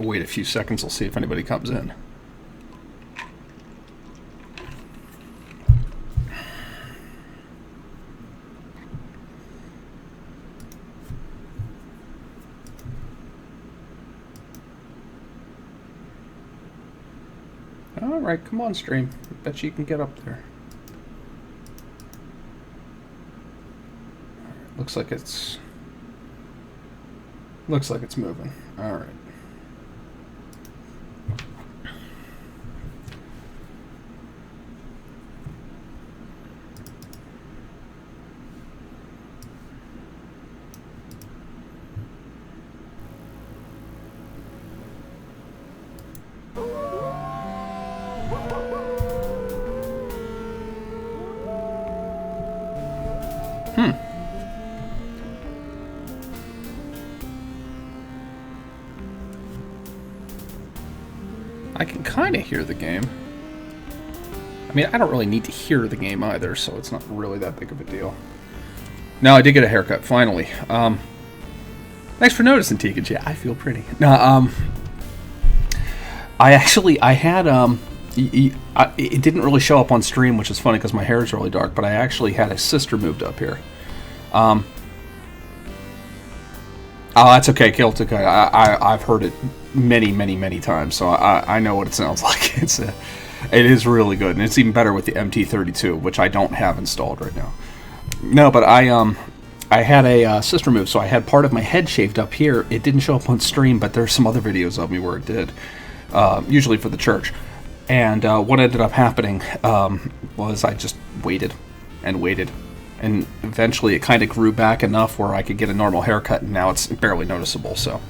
We'll wait a few seconds. We'll see if anybody comes in. All right, come on, stream. I bet you can get up there. Looks like it's moving. All right. I can kind of hear the game. I mean, I don't really need to hear the game either, so it's not really that big of a deal. No, I did get a haircut, finally. Thanks for noticing, Tegan. Yeah, I feel pretty. No, I had, it didn't really show up on stream, which is funny because my hair is really dark, but I actually had a sister moved up here. Oh, that's okay, Celtic. I've heard it many times, so I know what it sounds like. It is really good, and it's even better with the MT32, which I don't have installed right now. No, but I had a sister move, so I had part of my head shaved up here. It didn't show up on stream, but there's some other videos of me where it did, usually for the church. And what ended up happening was I just waited and waited. And eventually it kind of grew back enough where I could get a normal haircut, and now it's barely noticeable. So,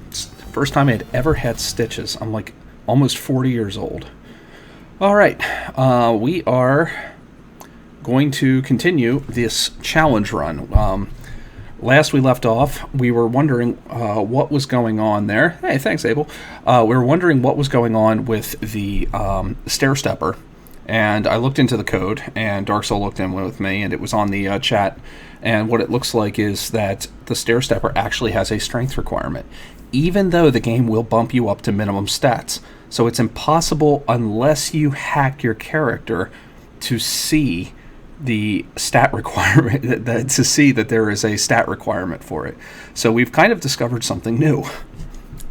it's the first time I had ever had stitches. I'm like almost 40 years old. All right, we are going to continue this challenge run. Last we left off, we were wondering what was going on there. Hey, thanks, Abel. We were wondering what was going on with the stair stepper. And I looked into the code, and Dark Soul looked in with me, and it was on the chat. And what it looks like is that the stair stepper actually has a strength requirement, even though the game will bump you up to minimum stats. So it's impossible unless you hack your character to see the stat requirement, to see that there is a stat requirement for it. So we've kind of discovered something new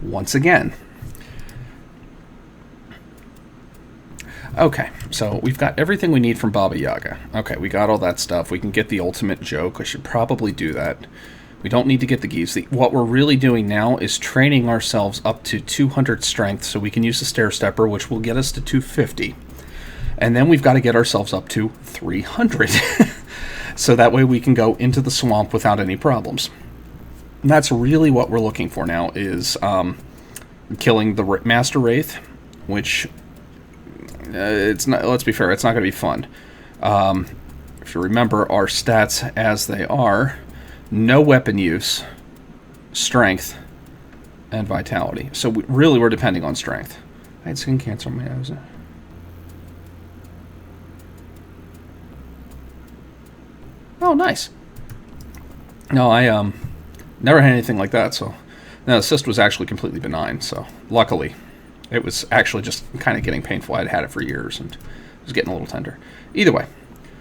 once again. Okay, so we've got everything we need from Baba Yaga. Okay, we got all that stuff. We can get the ultimate joke. I should probably do that. We don't need to get the geese. What we're really doing now is training ourselves up to 200 strength so we can use the stair stepper, which will get us to 250. And then we've got to get ourselves up to 300. So that way we can go into the swamp without any problems. And that's really what we're looking for now, is killing the Master Wraith, which... it's not. Let's be fair, it's not going to be fun. If you remember our stats as they are, no weapon use, strength, and vitality. So we're depending on strength. I had skin cancer on my nose. Oh, nice. No, I never had anything like that, so... No, the cyst was actually completely benign, so luckily... It was actually just kind of getting painful. I'd had it for years, and it was getting a little tender. Either way,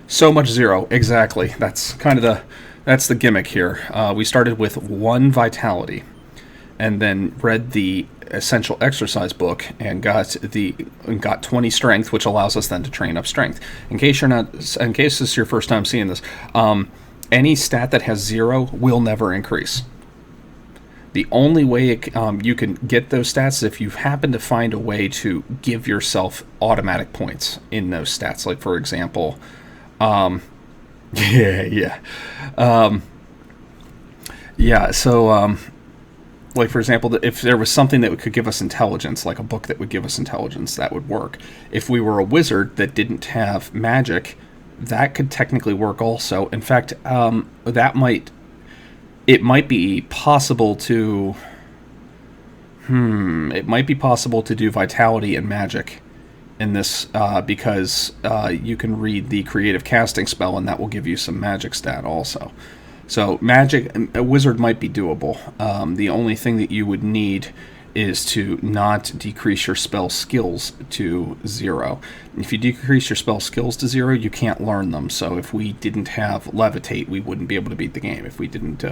so much zero. Exactly. That's kind of the gimmick here. We started with 1 vitality, and then read the essential exercise book and got 20 strength, which allows us then to train up strength. In case this is your first time seeing this, any stat that has 0 will never increase. The only way you can get those stats is if you happen to find a way to give yourself automatic points in those stats. Like, for example, so like, for example, if there was something that could give us intelligence, like a book that would give us intelligence, that would work. If we were a wizard that didn't have magic, that could technically work also. In fact, it might be possible to... It might be possible to do vitality and magic in this, because you can read the creative casting spell, and that will give you some magic stat also. So magic, a wizard might be doable. The only thing that you would need is to not decrease your spell skills to 0. If you decrease your spell skills to 0, you can't learn them. So if we didn't have Levitate, we wouldn't be able to beat the game. If we didn't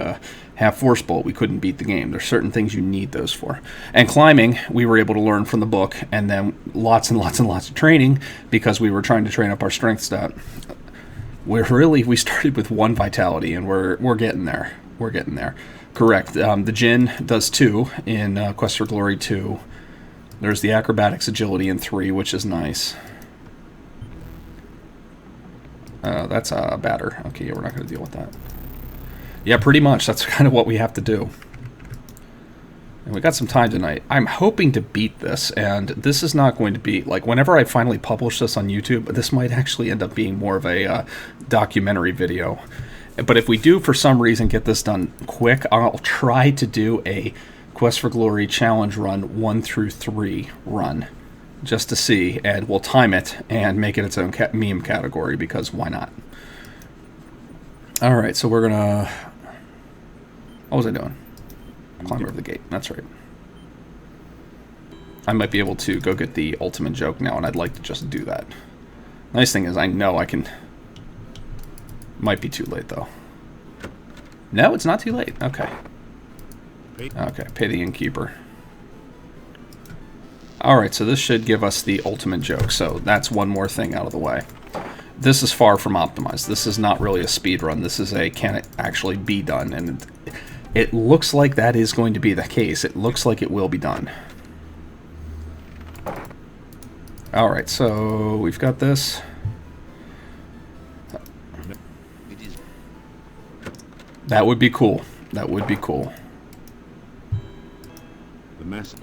have Force Bolt, we couldn't beat the game. There's certain things you need those for. And climbing, we were able to learn from the book, and then lots and lots and lots of training because we were trying to train up our strength stat. We started with 1 vitality, and we're getting there. We're getting there. Correct. The Djinn does 2 in Quest for Glory 2. There's the Acrobatics Agility in 3, which is nice. That's a batter. Okay, yeah, we're not going to deal with that. Yeah, pretty much. That's kind of what we have to do. And we got some time tonight. I'm hoping to beat this, and this is not going to be, like, whenever I finally publish this on YouTube, this might actually end up being more of a documentary video. But if we do, for some reason, get this done quick, I'll try to do a Quest for Glory challenge run 1 through 3 run, just to see, and we'll time it and make it its own meme category, because why not? Alright, so we're gonna... What was I doing? Climb over the gate, that's right. I might be able to go get the ultimate joke now, and I'd like to just do that. Nice thing is, I know I can... Might be too late, though. No, it's not too late. Okay. Okay, pay the innkeeper. Alright, so this should give us the ultimate joke, so that's one more thing out of the way. This is far from optimized. This is not really a speed run. This is a can it actually be done, and it looks like that is going to be the case. It looks like it will be done. Alright, so we've got this. That would be cool. That would be cool. The mess.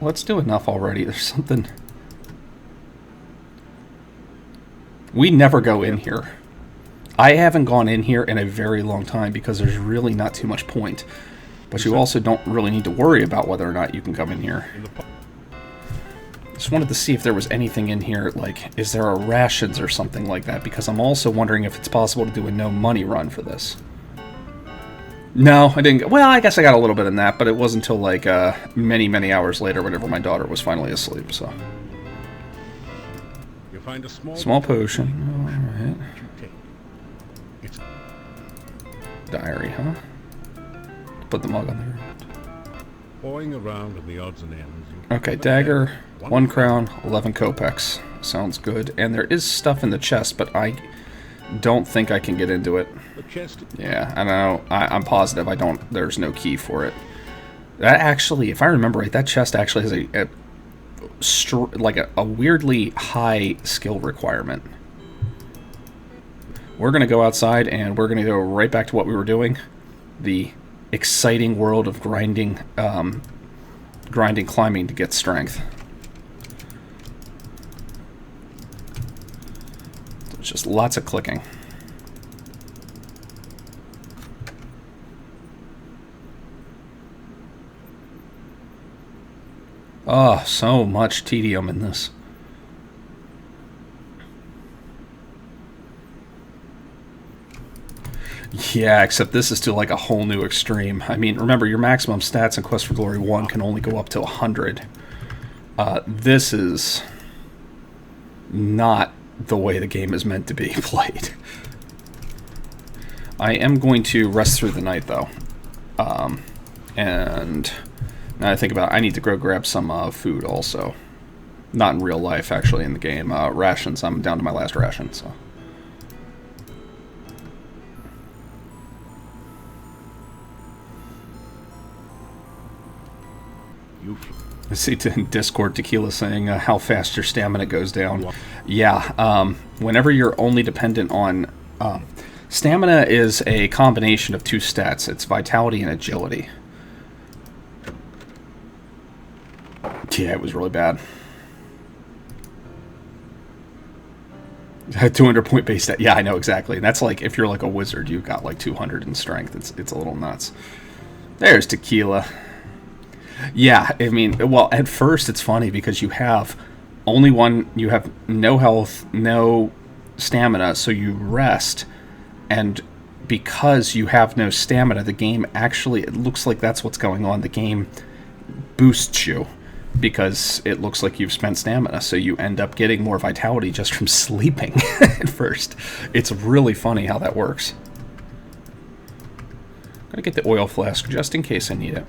Let's do enough already. There's something... We never go in here. I haven't gone in here in a very long time because there's really not too much point. But you also don't really need to worry about whether or not you can come in here. Just wanted to see if there was anything in here, like, is there a rations or something like that? Because I'm also wondering if it's possible to do a no money run for this. No, I didn't. Well, I guess I got a little bit in that, but it wasn't until, like, many, many hours later whenever my daughter was finally asleep, so. You find a small potion. Alright. Diary, huh? Put the mug on there. Boring around in the odds and ends. Okay, dagger, 1 crown, 11 kopecks. Sounds good. And there is stuff in the chest, but I don't think I can get into it. The chest. Yeah, I don't know. I'm positive I don't. There's no key for it. That actually, if I remember right, that chest actually has a weirdly high skill requirement. We're gonna go outside and we're gonna go right back to what we were doing. The exciting world of grinding climbing to get strength. It's just lots of clicking. Oh, so much tedium in this. Yeah, except this is to like a whole new extreme. I mean, remember, your maximum stats in Quest for Glory 1 can only go up to 100. This is not the way the game is meant to be played. I am going to rest through the night, though. And now I think about it, I need to go grab some food also. Not in real life, actually, in the game. Rations, I'm down to my last ration, so... I see in Discord Tequila saying how fast your stamina goes down. Yeah, whenever you're only dependent on... stamina is a combination of 2 stats. It's vitality and agility. Yeah, it was really bad. 200 point base stat. Yeah, I know exactly. And that's like, if you're like a wizard, you've got like 200 in strength. It's a little nuts. There's Tequila. Yeah, I mean, well, at first it's funny because you have Only one, you have no health, no stamina, so you rest, and because you have no stamina, the game actually, it looks like that's what's going on. The game boosts you because it looks like you've spent stamina, so you end up getting more vitality just from sleeping at first. It's really funny how that works. Gotta get the oil flask just in case I need it.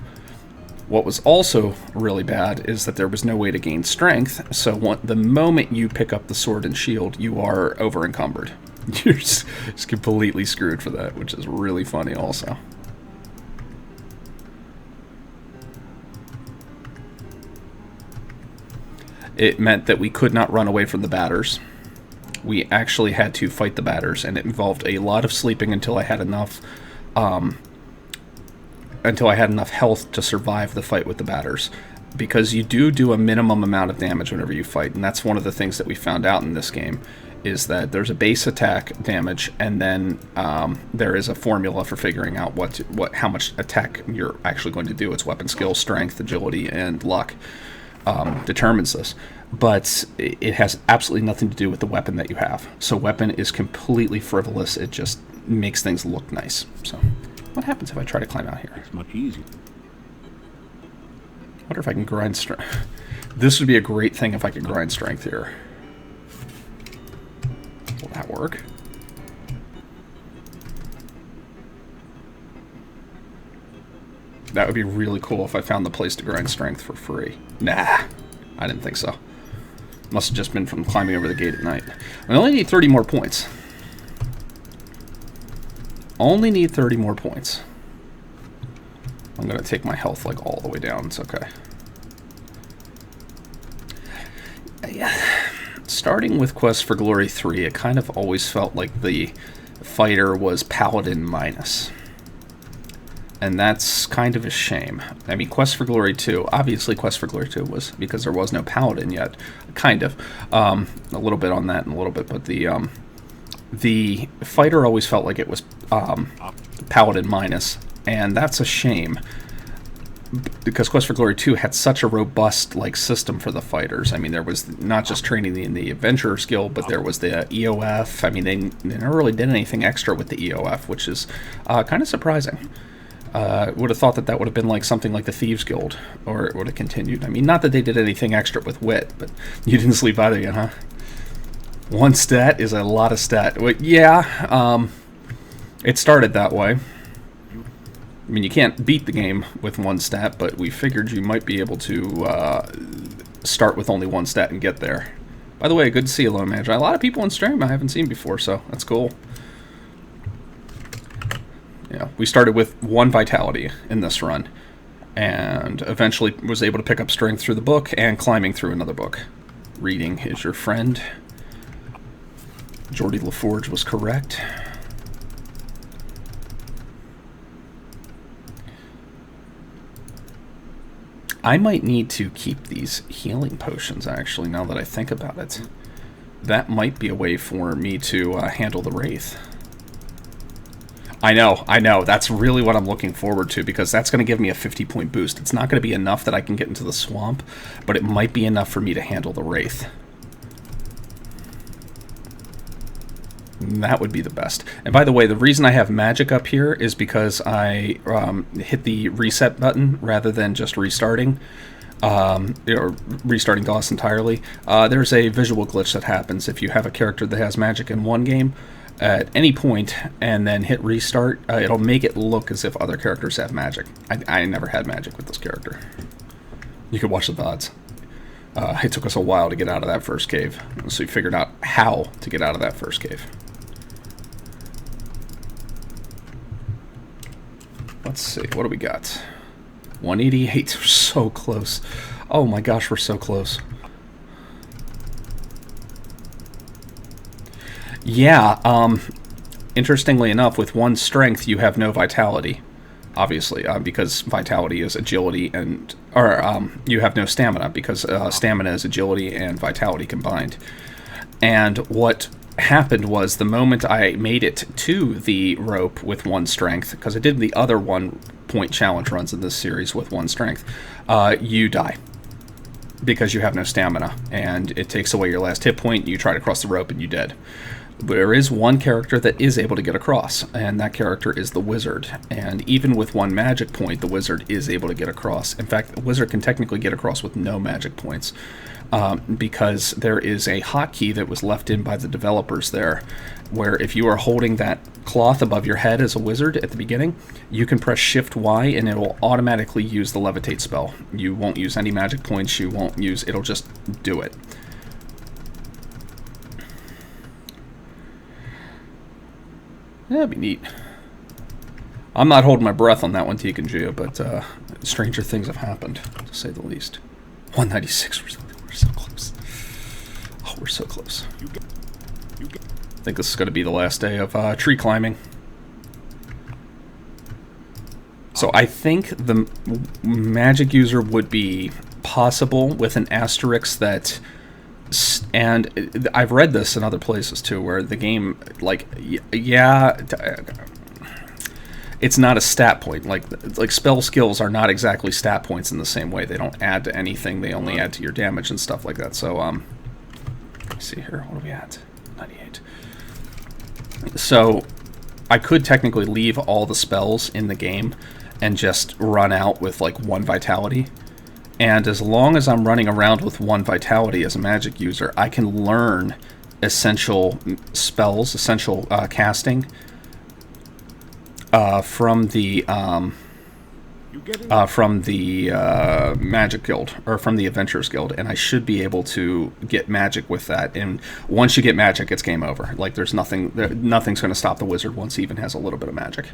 What was also really bad is that there was no way to gain strength, so the moment you pick up the sword and shield, you are over encumbered. You're just completely screwed for that, which is really funny also. It meant that we could not run away from the batters. We actually had to fight the batters, and it involved a lot of sleeping until I had enough health to survive the fight with the batters. Because you do a minimum amount of damage whenever you fight, and that's one of the things that we found out in this game, is that there's a base attack damage, and then there is a formula for figuring out how much attack you're actually going to do. It's weapon skill, strength, agility, and luck determines this. But it has absolutely nothing to do with the weapon that you have. So weapon is completely frivolous. It just makes things look nice. So what happens if I try to climb out here? It's much easier. I wonder if I can grind strength. This would be a great thing if I could grind strength here. Will that work? That would be really cool if I found the place to grind strength for free. Nah, I didn't think so. Must have just been from climbing over the gate at night. I only need 30 more points. Only need 30 more points. I'm going to take my health like all the way down. It's okay. Yeah. Starting with Quest for Glory 3, it kind of always felt like the fighter was Paladin minus. And that's kind of a shame. I mean, Quest for Glory 2, obviously Quest for Glory 2 was, because there was no Paladin yet, kind of. A little bit on that and a little bit, but the fighter always felt like it was Paladin minus, and that's a shame. Because Quest for Glory 2 had such a robust system for the fighters. I mean, there was not just training in the Adventurer skill, but there was the EOF. I mean, they never really did anything extra with the EOF, which is kind of surprising. Would have thought that would have been like something like the Thieves Guild, or it would have continued. I mean, not that they did anything extra with wit, but you didn't sleep either yet, huh? One stat is a lot of stat. Well, yeah, it started that way. I mean, you can't beat the game with one stat, but we figured you might be able to start with only one stat and get there. By the way, good to see you, Lone Magi. A lot of people on stream I haven't seen before, so that's cool. Yeah, we started with 1 vitality in this run, and eventually was able to pick up strength through the book and climbing through another book. Reading is your friend. Geordie LaForge was correct. I might need to keep these healing potions, actually, now that I think about it. That might be a way for me to handle the Wraith. I know. That's really what I'm looking forward to, because that's going to give me a 50-point boost. It's not going to be enough that I can get into the swamp, but it might be enough for me to handle the Wraith. That would be the best. And by the way, the reason I have magic up here is because I hit the reset button rather than just restarting, or restarting DOS entirely. There's a visual glitch that happens if you have a character that has magic in one game at any point and then hit restart. It'll make it look as if other characters have magic. I never had magic with this character. You could watch the VODs. It took us a while to get out of that first cave, so we figured out how to get out of that first cave. Let's see, what do we got? 188, we're so close. Oh my gosh, we're so close. Yeah, interestingly enough, with 1 strength, you have no vitality, obviously, because vitality is agility and... Or, you have no stamina, because stamina is agility and vitality combined. And what happened was, the moment I made it to the rope with 1 strength, because I did the other 1-point challenge runs in this series with 1 strength, you die. because you have no stamina, and it takes away your last hit point. You try to cross the rope and you dead. But there is one character that is able to get across, and that character is the wizard. And even with 1 magic point, the wizard is able to get across. In fact, the wizard can technically get across with no magic points, because there is a hotkey that was left in by the developers there, where if you are holding that cloth above your head as a wizard at the beginning, you can press Shift Y and it will automatically use the levitate spell. You won't use any magic points, it'll just do it. Yeah, that'd be neat. I'm not holding my breath on that one, Teak and Gia, but stranger things have happened, to say the least. 196, we're so close. Oh, we're so close. I think this is going to be the last day of tree climbing. So I think the magic user would be possible with an asterisk that... And I've read this in other places too, where the game, like, yeah, it's not a stat point. Like spell skills are not exactly stat points in the same way. They don't add to anything. They only add to your damage and stuff like that. So, let's see here. What are we at? 98. So, I could technically leave all the spells in the game and just run out with like 1 vitality. And as long as I'm running around with 1 vitality as a magic user, I can learn essential spells, essential casting from the Magic Guild, or from the Adventurers Guild, and I should be able to get magic with that. And once you get magic, it's game over. Like there's nothing's going to stop the wizard once he even has a little bit of magic.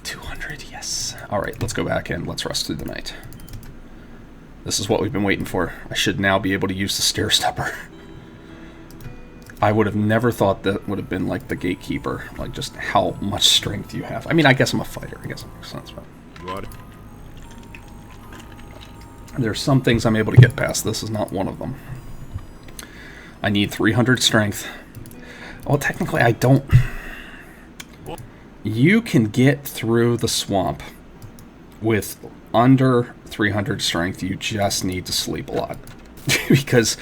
200, yes. All right, let's go back and let's rest through the night. This is what we've been waiting for. I should now be able to use the stair stepper. I would have never thought that would have been like the gatekeeper, like just how much strength you have. I mean, I guess I'm a fighter. I guess it makes sense, but there's some things I'm able to get past. This is not one of them. I need 300 strength. Well, technically, I don't. You can get through the swamp with under 300 strength. You just need to sleep a lot because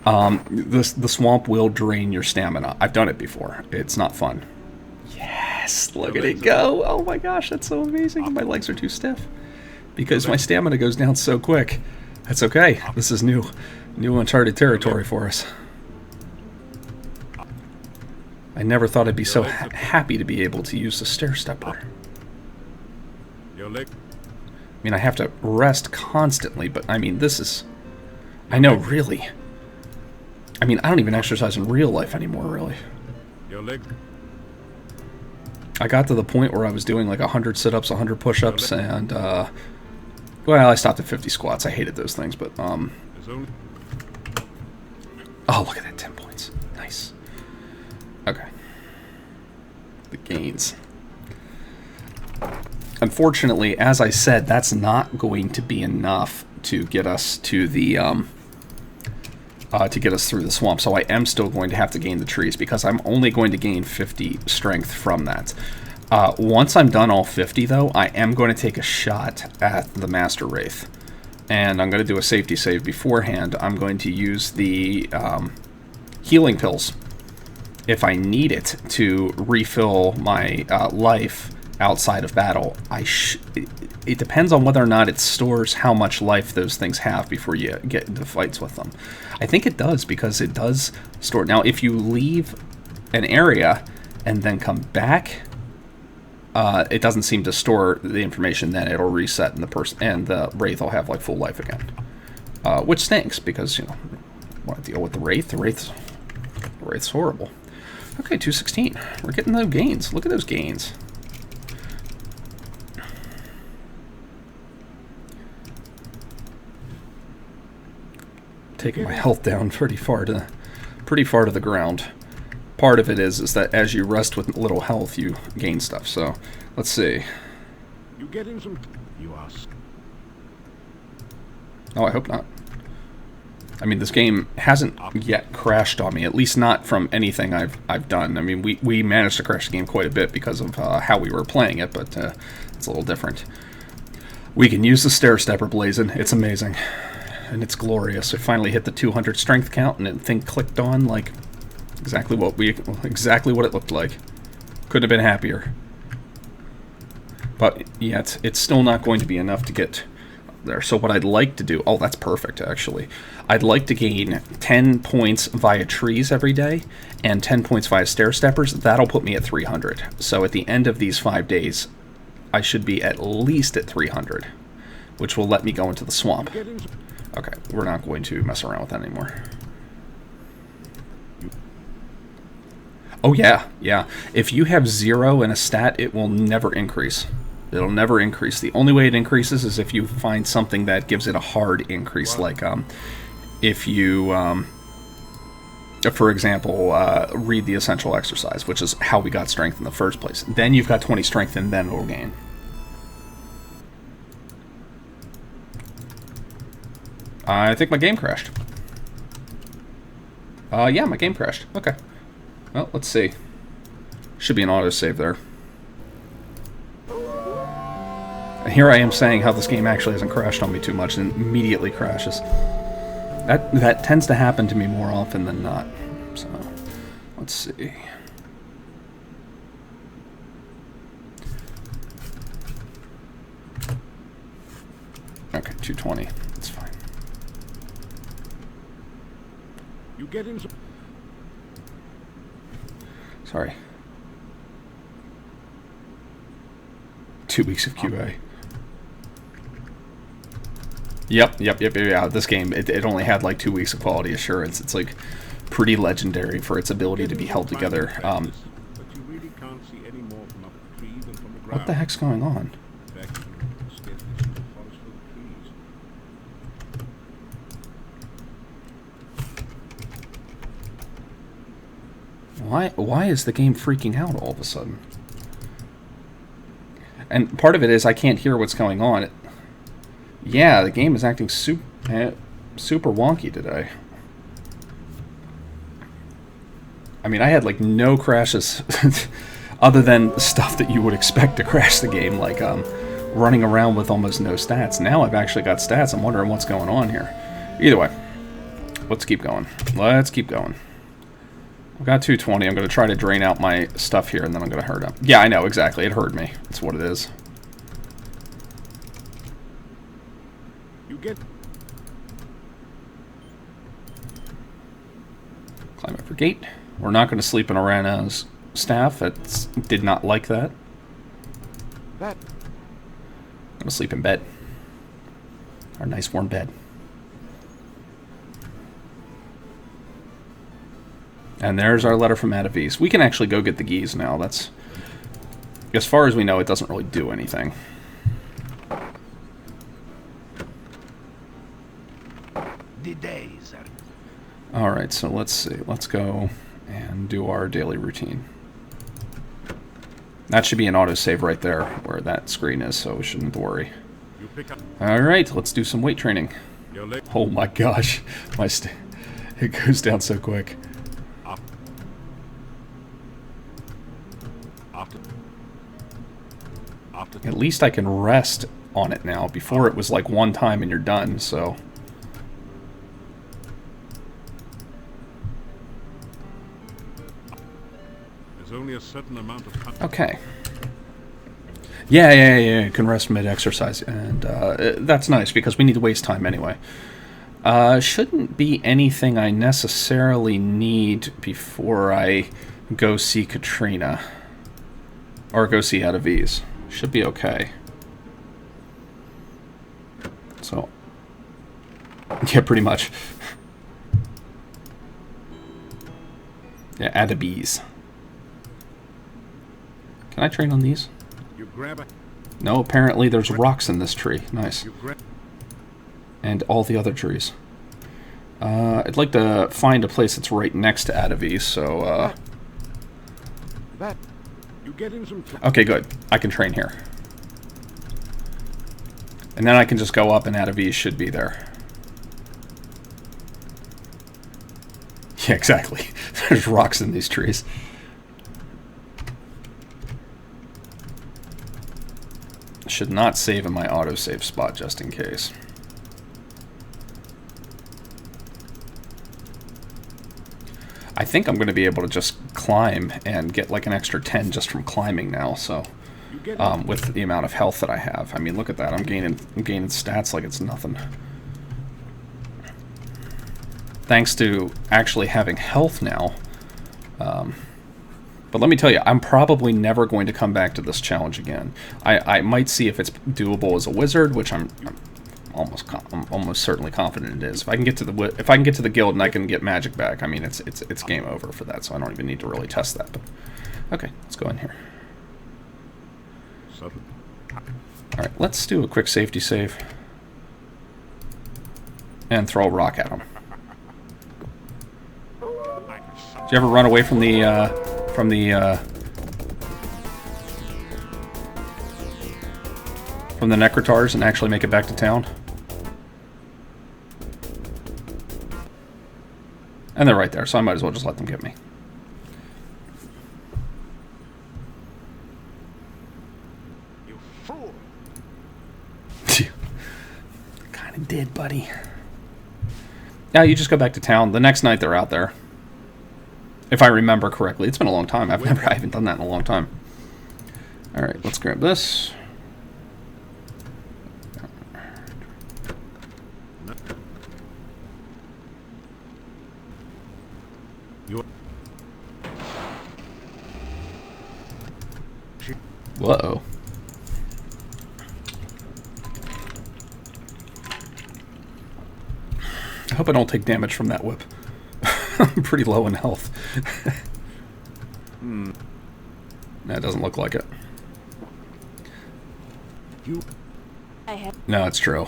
the swamp will drain your stamina. I've done it before. It's not fun. Yes, look at it go. Oh my gosh, that's so amazing. My legs are too stiff because my stamina goes down so quick. That's okay. This is new uncharted territory for us. I never thought I'd be so happy to be able to use the stair stepper. I mean, I have to rest constantly, but I mean, this is... I know, really. I mean, I don't even exercise in real life anymore, really. I got to the point where I was doing like 100 sit-ups, 100 push-ups, and, well, I stopped at 50 squats. I hated those things, but, oh, look at that, 10 points. Nice. Okay. The gains. Unfortunately, as I said, that's not going to be enough to get us to the to get us through the swamp. So I am still going to have to gain the trees because I'm only going to gain 50 strength from that. Once I'm done all 50, though, I am going to take a shot at the Master Wraith, and I'm going to do a safety save beforehand. I'm going to use the healing pills if I need it to refill my life outside of battle. It depends on whether or not it stores how much life those things have before you get into fights with them. I think it does, because it does store. Now, if you leave an area and then come back, it doesn't seem to store the information. Then it'll reset, and the Wraith will have like full life again, which stinks because, you know, want to deal with the Wraith. The Wraith's horrible. Okay, 216. We're getting those gains. Look at those gains. Taking my health down pretty far to the ground. Part of it is that as you rest with little health, you gain stuff. So let's see. You getting some? You ask. Oh, I hope not. I mean, this game hasn't yet crashed on me, at least not from anything I've done. I mean, we managed to crash the game quite a bit because of how we were playing it, but it's a little different. We can use the stair stepper, Blazin'. It's amazing. and it's glorious. I finally hit the 200 strength count, and the thing clicked on like exactly what it looked like. Couldn't have been happier. But yeah, it's still not going to be enough to get there. So what I'd like to do, oh, that's perfect actually. I'd like to gain 10 points via trees every day and 10 points via stair steppers. That'll put me at 300. So at the end of these 5 days, I should be at least at 300, which will let me go into the swamp. Okay, we're not going to mess around with that anymore. Oh yeah, yeah. If you have 0 in a stat, it will never increase. It'll never increase. The only way it increases is if you find something that gives it a hard increase, like if you, for example, read the essential exercise, which is how we got strength in the first place. Then you've got 20 strength, and then it'll gain. I think my game crashed. Yeah, my game crashed. Okay. Well, let's see. Should be an autosave there. And here I am saying how this game actually hasn't crashed on me too much, and immediately crashes. That tends to happen to me more often than not. So, let's see. Okay, 220. That's fine. You get in. Sorry. 2 weeks of QA. Yep. Yeah, this game, it only had like 2 weeks of quality assurance. It's like pretty legendary for its ability to be held together. What the heck's going on? Why is the game freaking out all of a sudden? And part of it is I can't hear what's going on. Yeah, the game is acting super wonky today. I mean, I had like no crashes other than stuff that you would expect to crash the game, like running around with almost no stats. Now I've actually got stats. I'm wondering what's going on here. Either way, let's keep going. Let's keep going. I've got 220. I'm going to try to drain out my stuff here, and then I'm going to hurt him. Yeah, I know, exactly. It hurt me. That's what it is. You get. Climb up for gate. We're not going to sleep in Orana's staff. It did not like that. That. I'm going to sleep in bed. Our nice warm bed. And there's our letter from Atavis. We can actually go get the geese now. That's, as far as we know, it doesn't really do anything. The days are... Alright, so let's see. Let's go and do our daily routine. That should be an autosave right there, where that screen is, so we shouldn't worry. Alright, let's do some weight training. Oh my gosh. It goes down so quick. At least I can rest on it now. Before it was like one time and you're done, so... There's only a certain amount of... Okay. Yeah, you can rest mid-exercise, and that's nice, because we need to waste time anyway. Shouldn't be anything I necessarily need before I go see Katrina. Or go see Atavis. Should be okay. So, yeah, pretty much. Yeah, Atavis. Can I train on these? You grab it. No, apparently there's rocks in this tree. Nice. And all the other trees. I'd like to find a place that's right next to Atavis, so, That. You get in some... Okay, good. I can train here. And then I can just go up and Atavis should be there. Yeah, exactly. There's rocks in these trees. Should not save in my autosave spot just in case. I think I'm going to be able to just climb and get like an extra 10 just from climbing now. So with the amount of health that I have, I mean, look at that. I'm gaining stats like it's nothing. Thanks to actually having health now. But let me tell you, I'm probably never going to come back to this challenge again. I might see if it's doable as a wizard, which I'm almost certainly confident it is. If I can get to the guild and I can get magic back, I mean it's game over for that. So I don't even need to really test that. But okay, let's go in here. All right, let's do a quick safety save and throw a rock at him. Did you ever run away from the Necrotars and actually make it back to town? And they're right there, so I might as well just let them get me. You fool! Kind of did, buddy. Yeah, you just go back to town. The next night they're out there. If I remember correctly. It's been a long time. I haven't done that in a long time. Alright, let's grab this. Whoa. I hope I don't take damage from that whip. I'm pretty low in health. No, it doesn't look like it. No, it's true.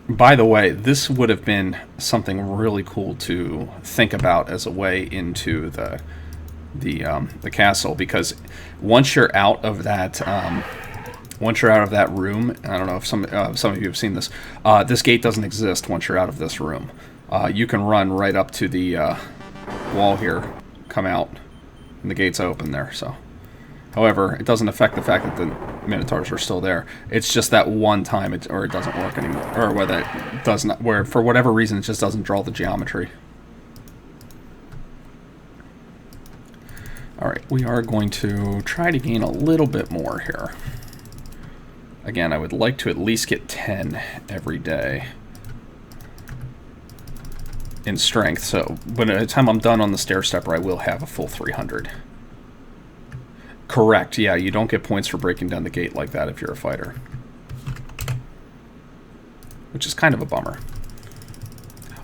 By the way, this would have been something really cool to think about as a way into the castle, because once you're out of that room, I don't know if some of you have seen this. This gate doesn't exist once you're out of this room. You can run right up to the wall here, come out, and the gate's open there. So, however, it doesn't affect the fact that the Minotaurs are still there. It's just that one time, it doesn't work anymore, or whether it does not, where for whatever reason it just doesn't draw the geometry. All right, we are going to try to gain a little bit more here. Again, I would like to at least get 10 every day in strength. So by the time I'm done on the stair stepper, I will have a full 300. Correct, yeah, you don't get points for breaking down the gate like that if you're a fighter. Which is kind of a bummer.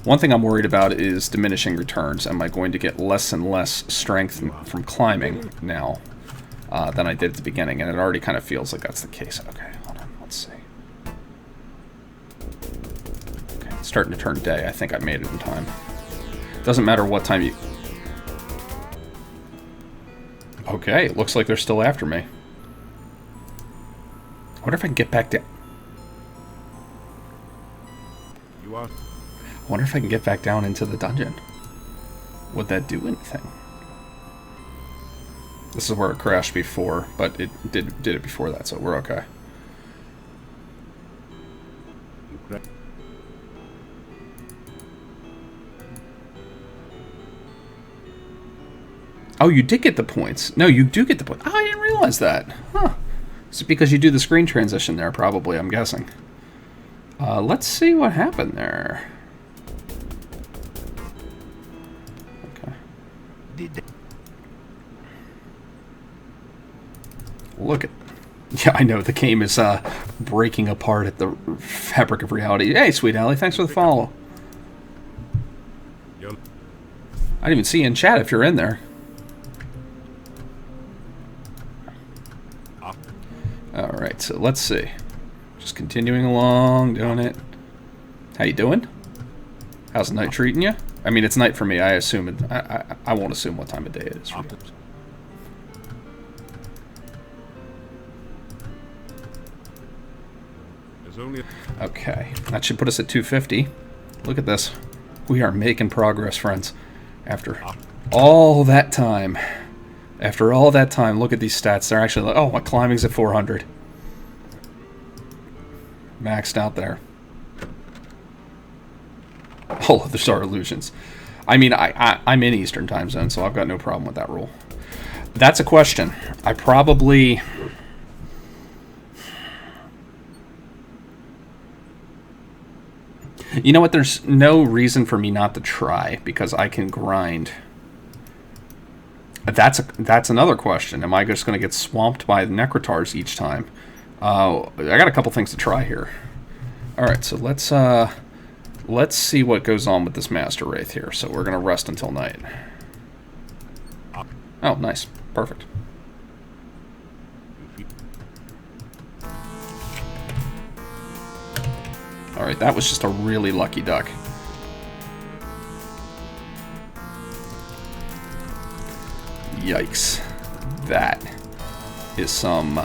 One thing I'm worried about is diminishing returns. Am I going to get less and less strength from climbing now than I did at the beginning? And it already kind of feels like that's the case. Okay, hold on, let's see. Okay, it's starting to turn day. I think I made it in time. Doesn't matter what time you... Okay, it looks like they're still after me. I wonder if I can get back down. You are... I wonder if I can get back down into the dungeon. Would that do anything? This is where it crashed before, but it did it before that, so we're okay. Oh, you did get the points. No, you do get the points. Oh, I didn't realize that. Huh. It's because you do the screen transition there, probably, I'm guessing. Let's see what happened there. Okay. Look at... Yeah, I know, the game is breaking apart at the fabric of reality. Hey, Sweet Allie, thanks for the follow. I didn't even see you in chat if you're in there. Alright, so let's see. Just continuing along, doing it. How you doing? How's the night treating you? I mean, it's night for me. I assume it... I won't assume what time of day it is for you. Okay, that should put us at 250. Look at this. We are making progress, friends. After all that time. After all that time, look at these stats. They're actually like, oh, my climbing's at 400. Maxed out there. All others are illusions. I mean, I'm in Eastern time zone, so I've got no problem with that rule. That's a question. I probably... You know what? There's no reason for me not to try, because I can grind. That's another question. Am I just going to get swamped by the Necrotars each time? I got a couple things to try here. All right, so let's see what goes on with this Master Wraith here. So we're going to rest until night. Oh, nice. Perfect. All right, that was just a really lucky duck. Yikes. That is some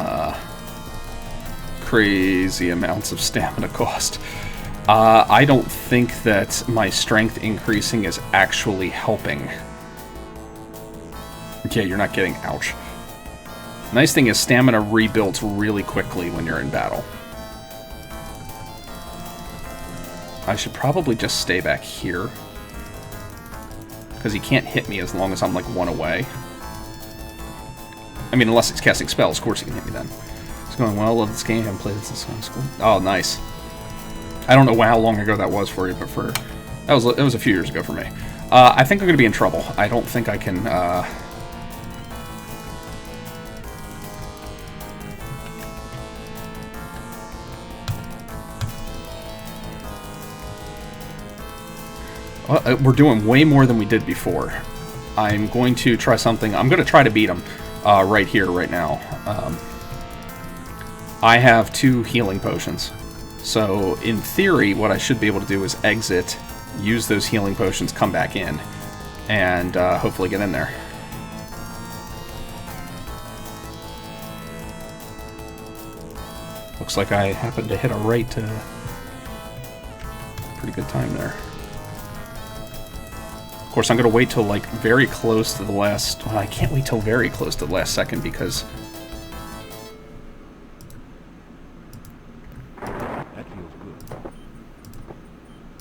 crazy amounts of stamina cost. I don't think that my strength increasing is actually helping. Yeah, you're not getting... Ouch. Nice thing is stamina rebuilds really quickly when you're in battle. I should probably just stay back here, because he can't hit me as long as I'm like one away. I mean, unless he's casting spells, of course he can hit me then. It's going well. Love this game. I haven't played it since high school. Oh, nice. I don't know how long ago that was for you, but it was a few years ago for me. I think I'm going to be in trouble. I don't think I can... We're doing way more than we did before. I'm going to try something. I'm going to try to beat him right here, right now. I have 2 healing potions. So, in theory, what I should be able to do is exit, use those healing potions, come back in, and hopefully get in there. Looks like I happened to hit a right pretty good time there. Of course, I'm going to wait till, like, very close to the last... Well, I can't wait till very close to the last second, because... That feels good.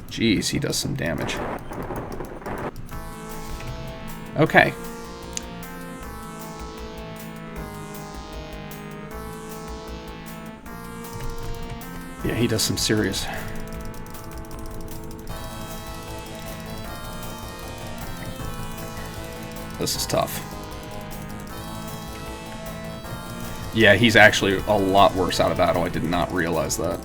Jeez, he does some damage. Okay. Yeah, he does some serious... This is tough. Yeah, he's actually a lot worse out of battle. I did not realize that.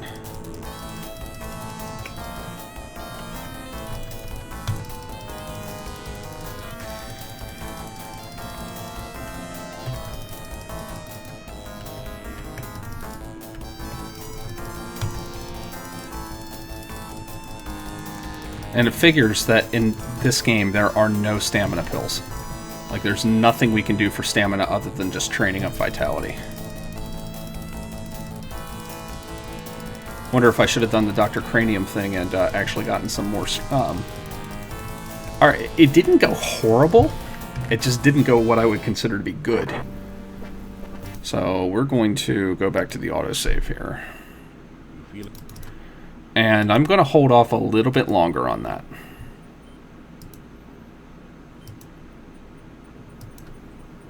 And it figures that in this game there are no stamina pills. Like, there's nothing we can do for stamina other than just training up vitality. Wonder if I should have done the Dr. Cranium thing and actually gotten some more... Alright, it didn't go horrible. It just didn't go what I would consider to be good. So, we're going to go back to the autosave here. And I'm going to hold off a little bit longer on that.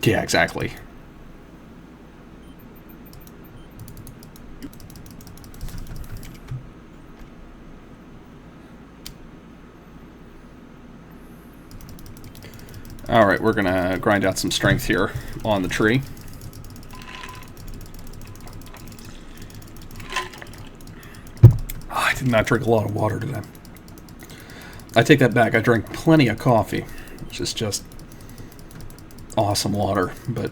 Yeah, exactly. Alright, we're going to grind out some strength here on the tree. I did not drink a lot of water today. I take that back. I drank plenty of coffee, which is just awesome water, but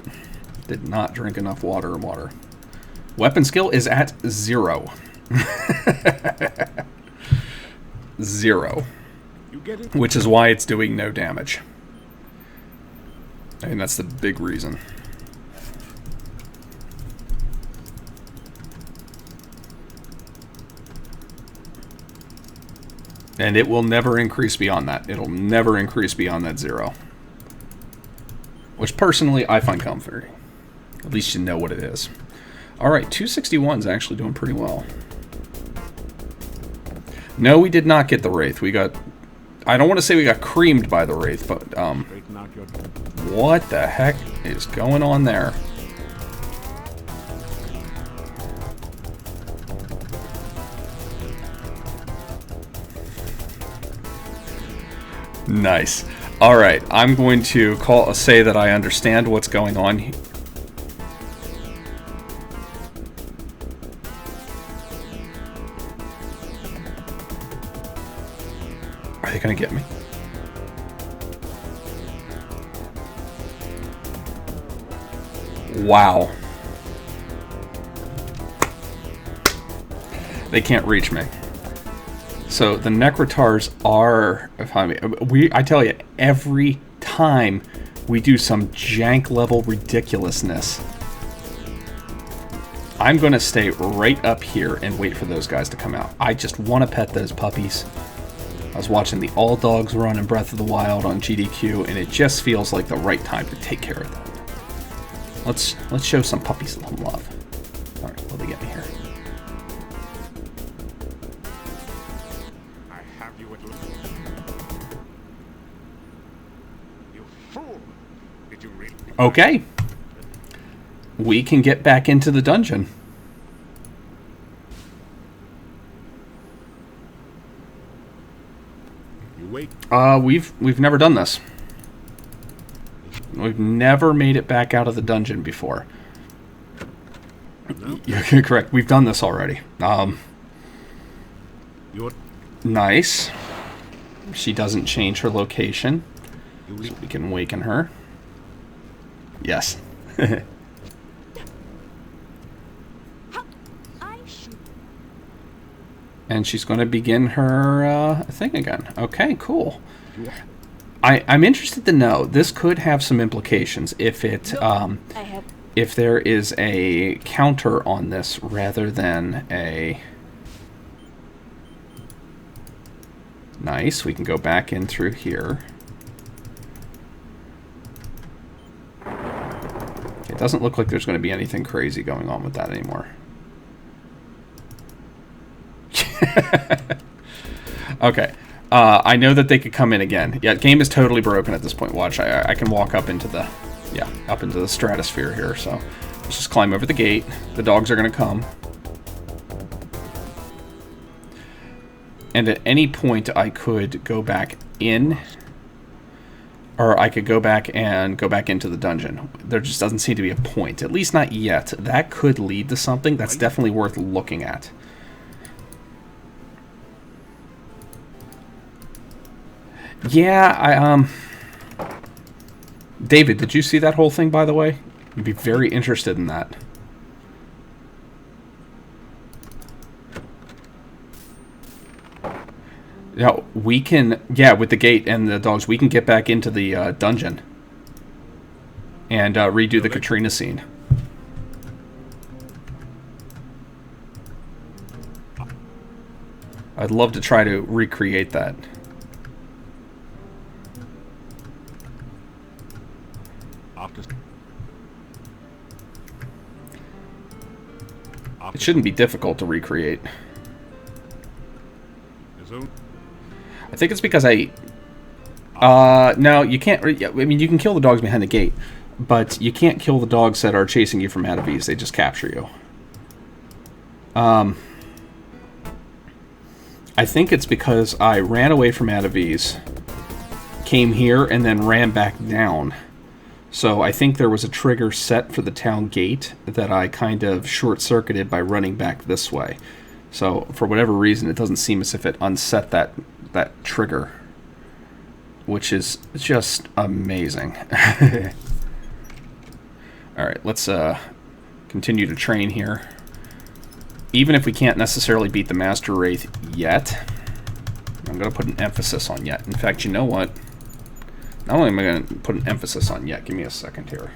did not drink enough water. Weapon skill is at 0. 0. Which is why it's doing no damage. I mean, that's the big reason. And it will never increase beyond that. It'll never increase beyond that 0. Which, personally, I find comforting. At least you know what it is. Alright, 261's actually doing pretty well. No, we did not get the Wraith. We got... I don't want to say we got creamed by the Wraith, but, Straighten out your... what the heck is going on there? Nice. Alright, I'm going to say that I understand what's going on here. Are they going to get me? Wow. They can't reach me. So the Necrotars are, I tell you, every time we do some jank level ridiculousness, I'm going to stay right up here and wait for those guys to come out. I just want to pet those puppies. I was watching the All Dogs run in Breath of the Wild on GDQ, and it just feels like the right time to take care of them. Let's show some puppies some love. All right, will they get me here? I have you at last. You fool! Did you really... Okay. We can get back into the dungeon. You wait. We've never done this. We've never made it back out of the dungeon before. No. You're correct. We've done this already. You're... Nice. She doesn't change her location. You So leave. we can waken her. Yes. I should. And she's going to begin her thing again. Okay, cool. You are... I'm interested to know. This could have some implications if it I have. if there is a counter on this rather than a... Nice. We can go back in through here. It doesn't look like there's going to be anything crazy going on with that anymore. Okay. I know that they could come in again. Yeah, game is totally broken at this point. Watch, I can walk up into the... Yeah, up into the stratosphere here, so... Let's just climb over the gate. The dogs are going to come. And at any point, I could go back in... Or I could go back and go back into the dungeon. There just doesn't seem to be a point. At least not yet. That could lead to something. That's definitely worth looking at. Yeah, David, did you see that whole thing, by the way? You'd be very interested in that. Yeah, we can... Yeah, with the gate and the dogs, we can get back into the dungeon. And redo the Katrina scene. I'd love to try to recreate that. It shouldn't be difficult to recreate. I think it's because I... no, you can't... I mean, you can kill the dogs behind the gate, but you can't kill the dogs that are chasing you from Atavis. They just capture you. I think it's because I ran away from Atavis, came here, and then ran back down. So I think there was a trigger set for the town gate that I kind of short-circuited by running back this way. So for whatever reason, it doesn't seem as if it unset that trigger, which is just amazing. All right, let's continue to train here. Even if we can't necessarily beat the Master Wraith yet, I'm going to put an emphasis on yet. In fact, you know what? Not only am I going to put an emphasis on yet, give me a second here.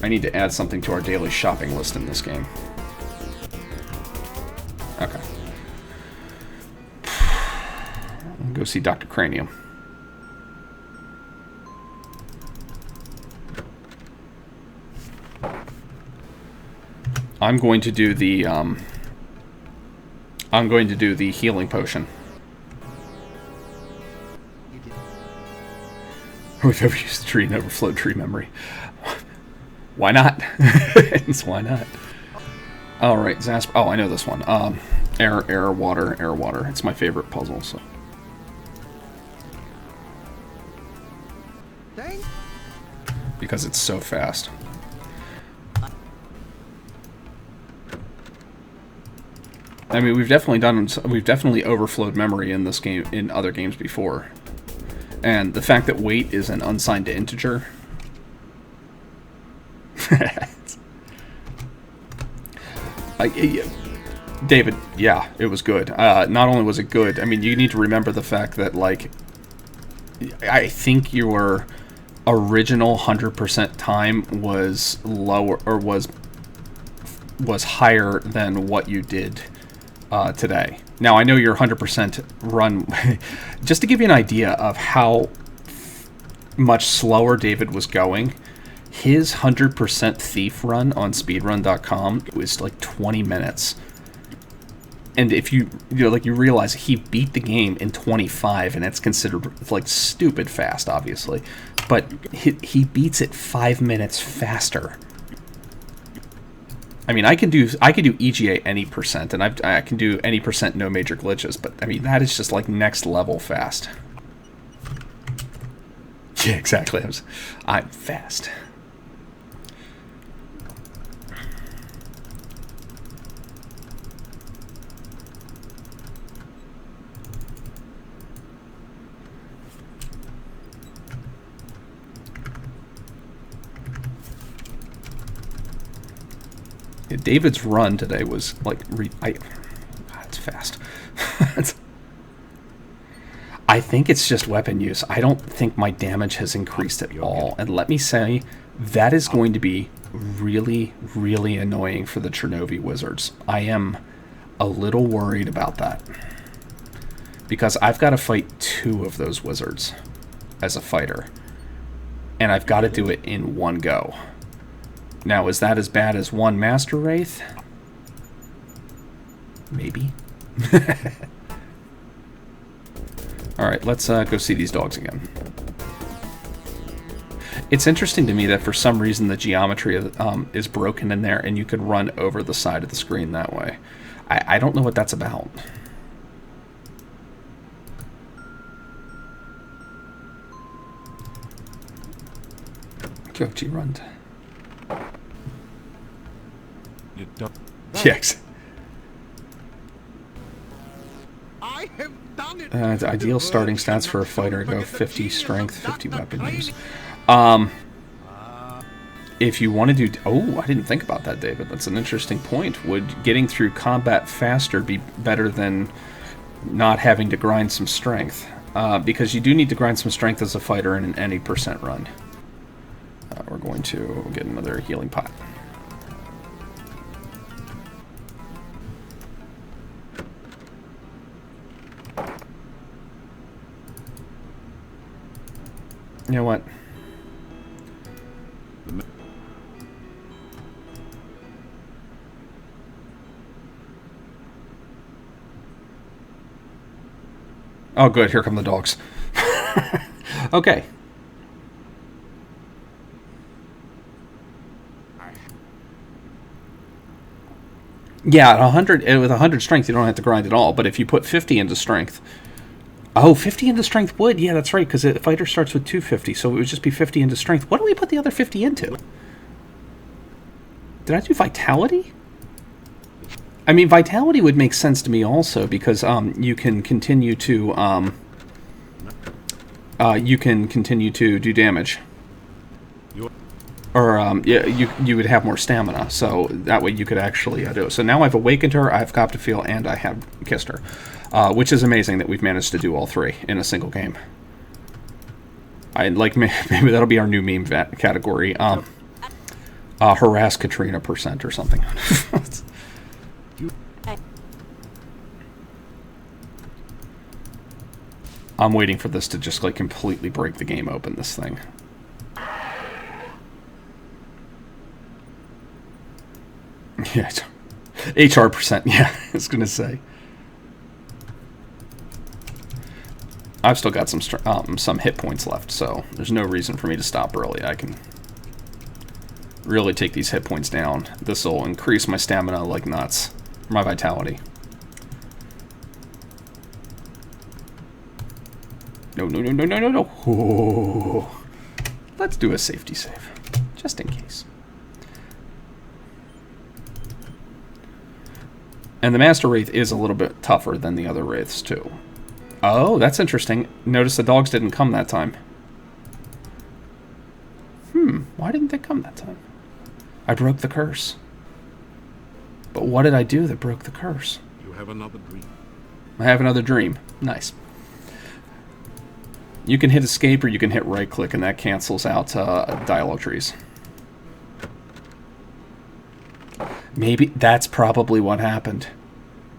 I need to add something to our daily shopping list in this game. Okay. Go see Dr. Cranium. I'm going to do the I'm going to do the healing potion. We've ever used tree and overflowed tree memory. Why not? Why not? All right, Zasper. Oh, I know this one. Air, water, air, water. It's my favorite puzzle. So. Because it's so fast. I mean, we've definitely overflowed memory in this game, in other games before. And the fact that weight is an unsigned integer. David, yeah, it was good. Not only was it good, I mean, you need to remember the fact that, like, I think your original 100% time was lower, or was higher than what you did today. Now, I know your 100% run, just to give you an idea of how much slower David was going, his 100% thief run on speedrun.com was like 20 minutes. And if you realize he beat the game in 25, and it's considered like stupid fast, obviously, but he beats it 5 minutes faster. I mean, I can do EGA any percent, and I can do any percent no major glitches, but I mean that is just like next level fast. Yeah, exactly. I'm fast. Yeah, David's run today was like it's fast. I think it's just weapon use. I don't think my damage has increased at all. And let me say, that is going to be really, really annoying for the Chernobyl wizards. I am a little worried about that. Because I've got to fight 2 of those wizards as a fighter. And I've got to do it in one go. Now, is that as bad as 1 Master Wraith? Maybe. Alright, let's go see these dogs again. It's interesting to me that for some reason the geometry is broken in there, and you could run over the side of the screen that way. I don't know what that's about. Gochi run. You don't. Yes. I have done it. The ideal starting stats for a fighter go 50 strength, 50 weapon use. If you want to do... Oh, I didn't think about that, David. That's an interesting point. Would getting through combat faster be better than not having to grind some strength? Because you do need to grind some strength as a fighter in any percent run. We're going to get another healing pot. You know what? Oh, good. Here come the dogs. Okay. Yeah, at 100 with 100 strength, you don't have to grind at all. But if you put 50 into strength, 50 into strength would. Yeah, that's right. Because the fighter starts with 250, so it would just be 50 into strength. What do we put the other 50 into? Did I do vitality? I mean, vitality would make sense to me also because you can continue to do damage. Or yeah, you would have more stamina, so that way you could actually do it. So now I've awakened her, I've copped a feel, and I have kissed her, which is amazing that we've managed to do all 3 in a single game. I like maybe that'll be our new meme category. Harass Katrina % or something. I'm waiting for this to just like completely break the game open. This thing. Yeah, HR %. Yeah, I was gonna say. I've still got some hit points left, so there's no reason for me to stop early. I can really take these hit points down. This will increase my stamina like nuts, my vitality. No, no, no, no, no, no, no. Oh. Let's do a safety save, just in case. And the Master Wraith is a little bit tougher than the other Wraiths, too. Oh, that's interesting. Notice the dogs didn't come that time. Why didn't they come that time? I broke the curse. But what did I do that broke the curse? You have another dream. I have another dream. Nice. You can hit escape or you can hit right click, and that cancels out dialogue trees. Maybe that's probably what happened.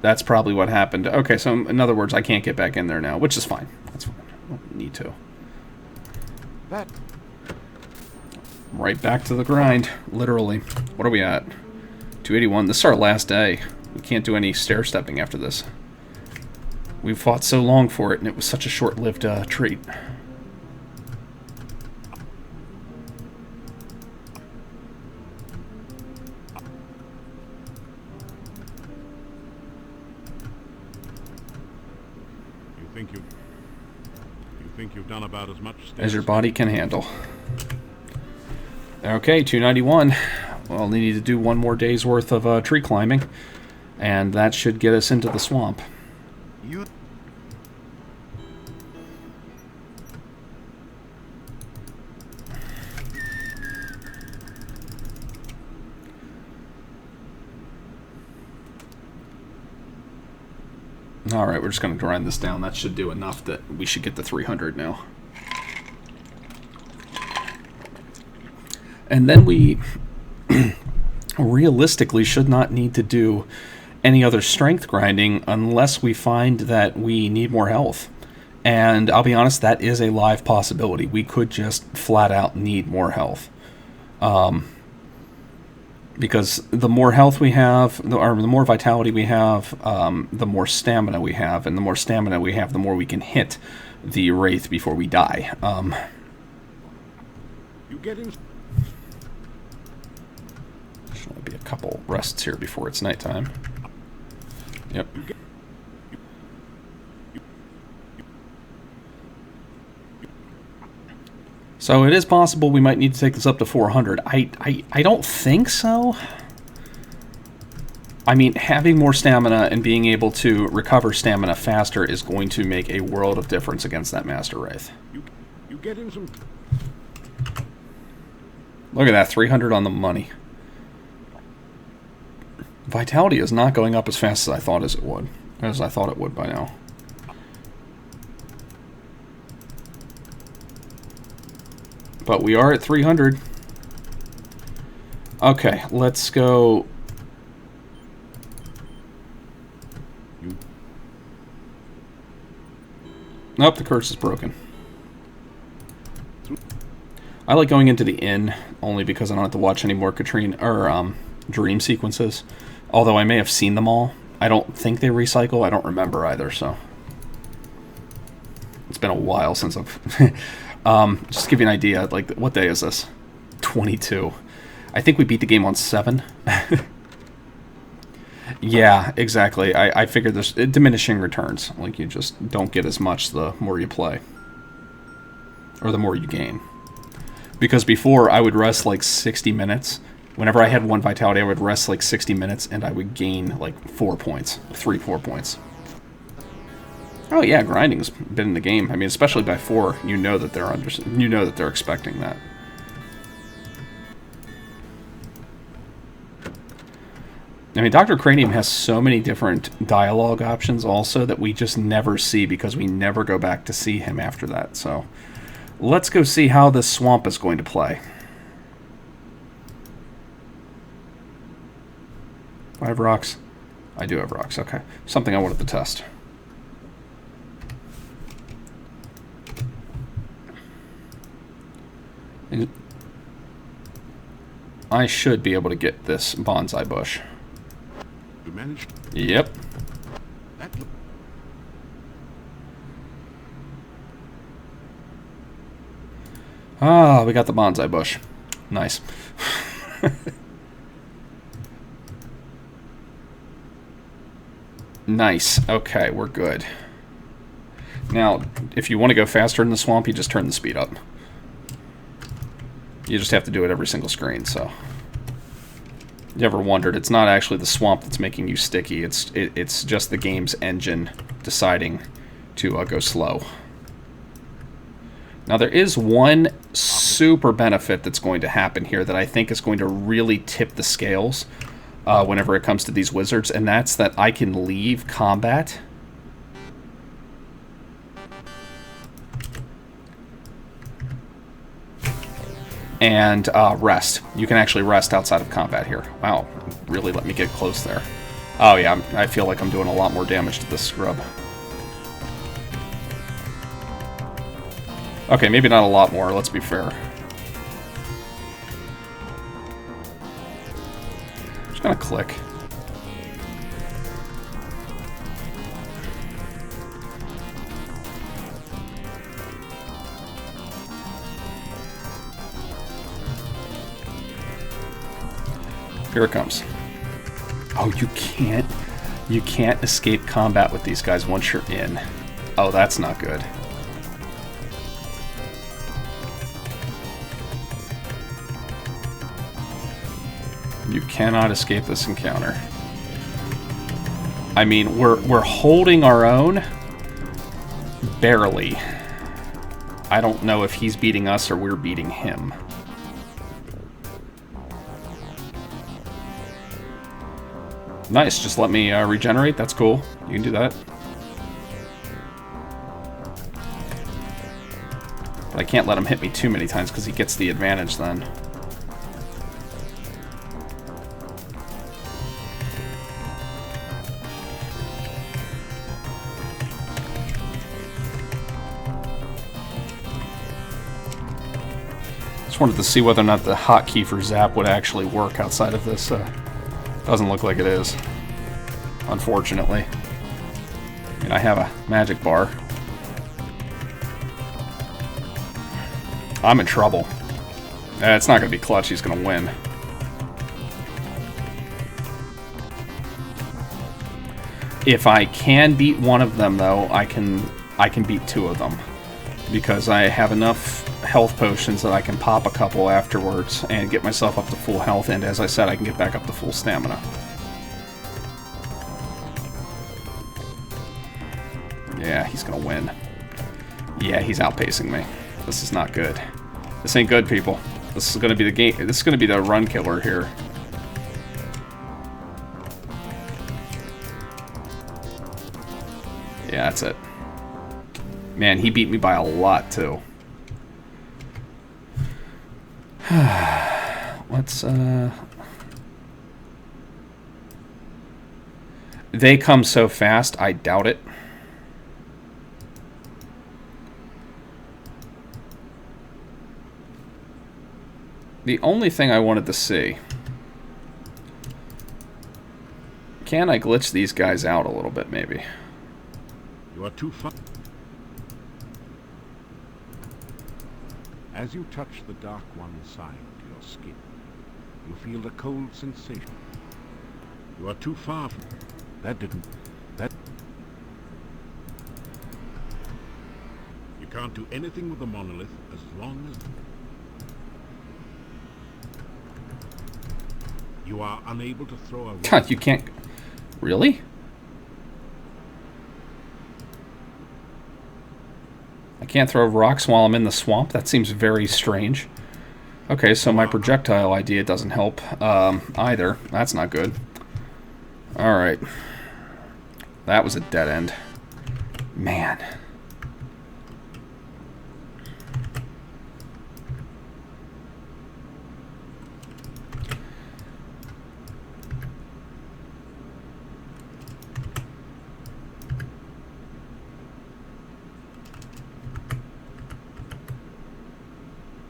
That's probably what happened. Okay, so in other words, I can't get back in there now, which is fine. That's fine. I don't need to. That. Right back to the grind, literally. What are we at? 281. This is our last day. We can't do any stair stepping after this. We fought so long for it, and it was such a short-lived treat. You think you've done about as much as your body can handle. Okay, 291. Well, we need to do one more day's worth of tree climbing, and that should get us into the swamp. Alright, we're just going to grind this down. That should do enough that we should get to 300 now. And then we realistically should not need to do any other strength grinding unless we find that we need more health. And I'll be honest, that is a live possibility. We could just flat out need more health. Because the more health we have, or the more vitality we have, the more stamina we have. And the more stamina we have, the more we can hit the Wraith before we die. You get in. There'll be a couple rests here before it's nighttime. Yep. So it is possible we might need to take this up to 400. I don't think so. I mean, having more stamina and being able to recover stamina faster is going to make a world of difference against that Master Wraith. You get in some. Look at that, 300 on the money. Vitality is not going up as fast as I thought it would by now. But we are at 300. Okay, let's go. Nope, the curse is broken. I like going into the inn only because I don't have to watch any more dream sequences. Although I may have seen them all. I don't think they recycle. I don't remember either, so. It's been a while since I've... just to give you an idea, like, what day is this? 22. I think we beat the game on 7. Yeah, exactly. I figured there's diminishing returns. Like, you just don't get as much the more you play. Or the more you gain. Because before, I would rest like 60 minutes. Whenever I had 1 vitality, I would rest like 60 minutes, and I would gain like 4 points. 4 points. Oh yeah, grinding's been in the game. I mean, especially by 4, you know that they're expecting that. I mean, Dr. Cranium has so many different dialogue options also that we just never see because we never go back to see him after that. So, let's go see how this swamp is going to play. 5 rocks. I do have rocks, okay. Something I wanted to test. I should be able to get this bonsai bush. You managed? Yep. Ah, we got the bonsai bush. Nice. Nice. Okay, we're good. Now, if you want to go faster in the swamp, you just turn the speed up. You just have to do it every single screen, so... You ever wondered, it's not actually the swamp that's making you sticky, it's just the game's engine deciding to go slow. Now there is one super benefit that's going to happen here that I think is going to really tip the scales whenever it comes to these wizards, and that's that I can leave combat and rest. You can actually rest outside of combat here. Wow, really let me get close there. Oh yeah, I feel like I'm doing a lot more damage to this scrub. Okay, maybe not a lot more, let's be fair. Just gonna click. Here it comes. Oh, you can't escape combat with these guys once you're in. Oh, that's not good. You cannot escape this encounter. I mean, we're holding our own, barely. I don't know if he's beating us or we're beating him. Nice, just let me regenerate. That's cool. You can do that. But I can't let him hit me too many times because he gets the advantage then. Just wanted to see whether or not the hotkey for Zap would actually work outside of this. Doesn't look like it is, unfortunately. I mean, I have a magic bar. I'm in trouble. It's not going to be clutch. He's going to win. If I can beat one of them, though, I can beat two of them. Because I have enough health potions that I can pop a couple afterwards and get myself up to full health, and as I said, I can get back up to full stamina. Yeah, he's gonna win. Yeah, he's outpacing me. This is not good. This ain't good, people. This is gonna be the game. This is gonna be the run killer here. Yeah, that's it. Man, he beat me by a lot, too. Let's, They come so fast, I doubt it. The only thing I wanted to see... Can I glitch these guys out a little bit, maybe? You are too far. As you touch the Dark One's side to your skin, you feel the cold sensation. You are too far from... That didn't... That... You can't do anything with the monolith as long as... You are unable to throw a... God, you can't... Really? I can't throw rocks while I'm in the swamp? That seems very strange. Okay, so my projectile idea doesn't help either. That's not good. Alright. That was a dead end. Man.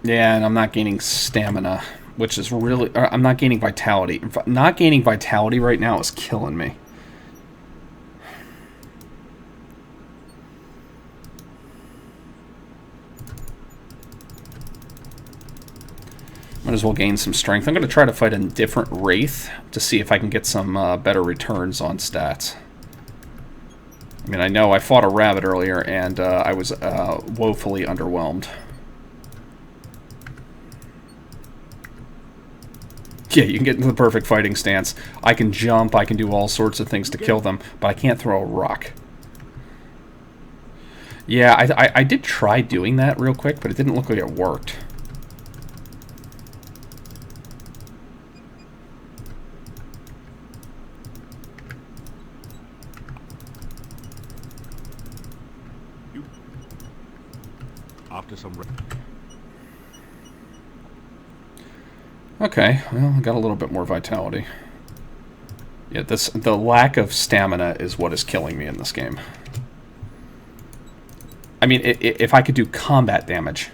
Yeah, and I'm not gaining stamina, which is really... I'm not gaining vitality. Not gaining vitality right now is killing me. Might as well gain some strength. I'm going to try to fight a different Wraith to see if I can get some better returns on stats. I mean, I know I fought a rabbit earlier, and I was woefully underwhelmed. Yeah, you can get into the perfect fighting stance. I can jump, I can do all sorts of things to kill them, but I can't throw a rock. Yeah, I did try doing that real quick, but it didn't look like it worked. After some... Okay, well, I got a little bit more vitality. Yeah, the lack of stamina is what is killing me in this game. I mean, if I could do combat damage.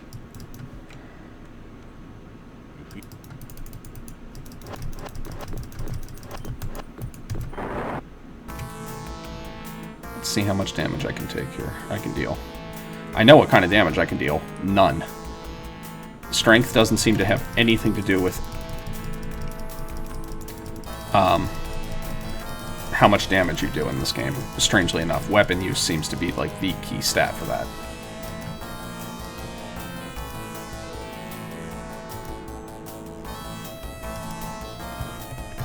Let's see how much damage I can take here. I can deal. I know what kind of damage I can deal. None. Strength doesn't seem to have anything to do with how much damage you do in this game. Strangely enough, weapon use seems to be like the key stat for that.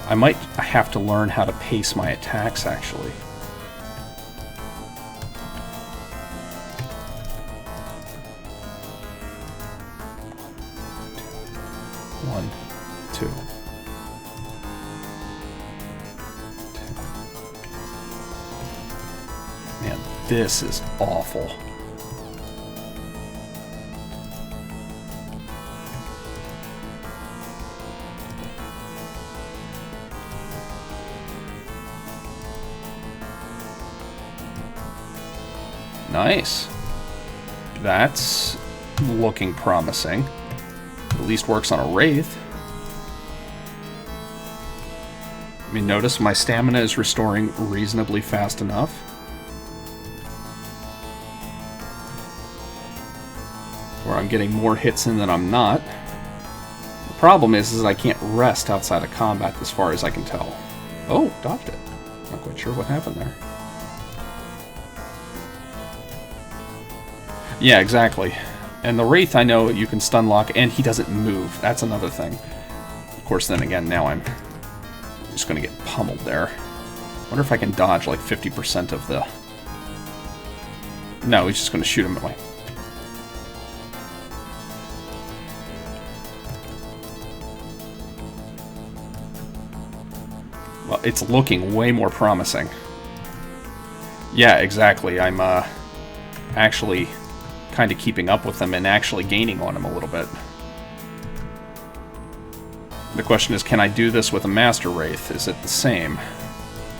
I might have to learn how to pace my attacks, actually. One, two. Man, this is awful. Nice. That's looking promising. At least works on a Wraith. I mean, notice my stamina is restoring reasonably fast enough. Where I'm getting more hits in than I'm not. The problem is I can't rest outside of combat as far as I can tell. Oh, dodged it. Not quite sure what happened there. Yeah, exactly. And the Wraith, I know you can stun lock, and he doesn't move. That's another thing. Of course, then again, now I'm just going to get pummeled there. Wonder if I can dodge like 50% of the... No, he's just going to shoot him at me. Well, it's looking way more promising. Yeah, exactly. I'm actually kind of keeping up with them and actually gaining on him a little bit. The question is, can I do this with a Master Wraith? Is it the same?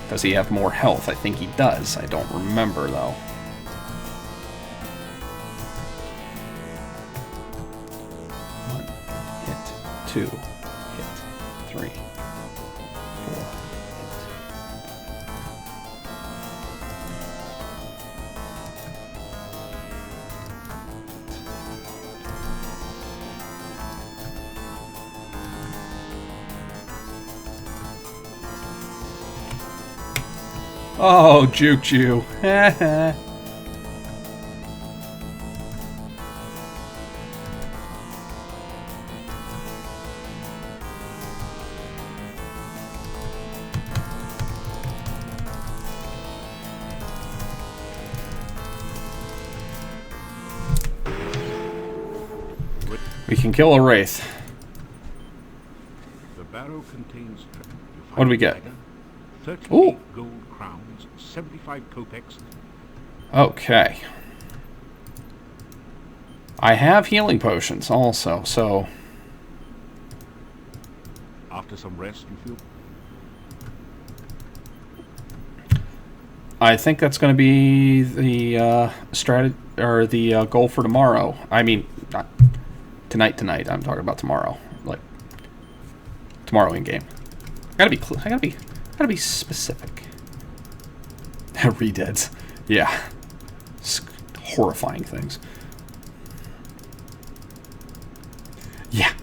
Does he have more health? I think he does. I don't remember, though. One hit, two hit, three, four hit. Oh, juked you. We can kill a Wraith. The barrow contains... What do we get? 38 Ooh. gold crowns, 75 kopecks. Okay. I have healing potions also, so... After some rest, you feel? I think that's going to be the the goal for tomorrow. I mean, not tonight. I'm talking about tomorrow, like tomorrow in game. I gotta be specific. Redeads, yeah, horrifying things. Yeah,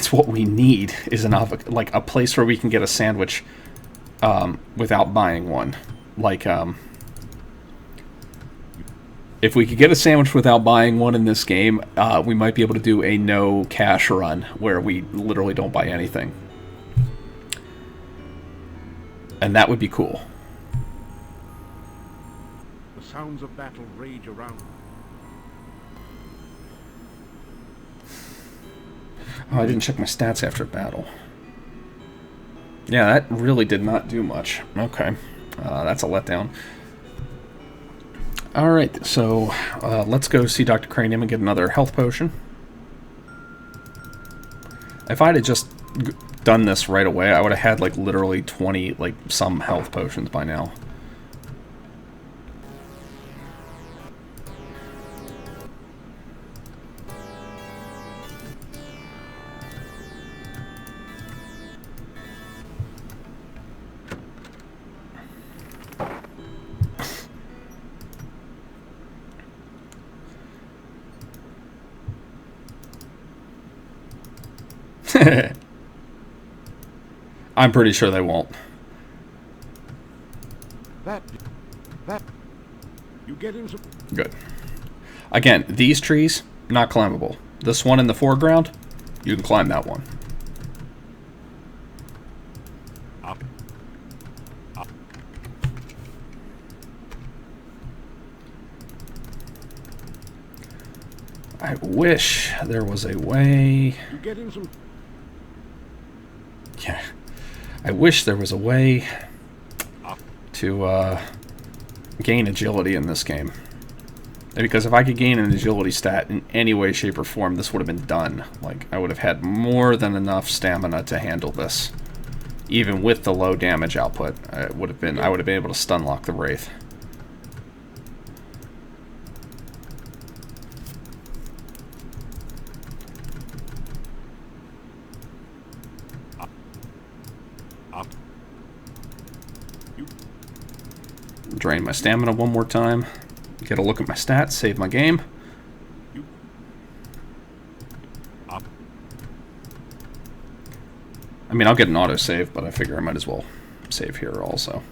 that's what we need, is like a place where we can get a sandwich without buying one. Like, if we could get a sandwich without buying one in this game, we might be able to do a no cash run where we literally don't buy anything. And that would be cool. The sounds of battle rage around. Oh, I didn't check my stats after battle. Yeah, that really did not do much. Okay. That's a letdown. Alright, so let's go see Dr. Cranium and get another health potion. If I'd have just done this right away, I would have had like literally 20, like some health potions by now. I'm pretty sure they won't. That. You get him some. Good. Again, these trees, not climbable. This one in the foreground, you can climb that one. Up. Up. I wish there was a way. You get him some. Yeah. I wish there was a way to gain agility in this game. Because if I could gain an agility stat in any way, shape, or form, this would have been done. Like, I would have had more than enough stamina to handle this. Even with the low damage output, I would have been able to stun lock the Wraith. Drain my stamina one more time. Get a look at my stats, save my game. I mean, I'll get an autosave, but I figure I might as well save here also.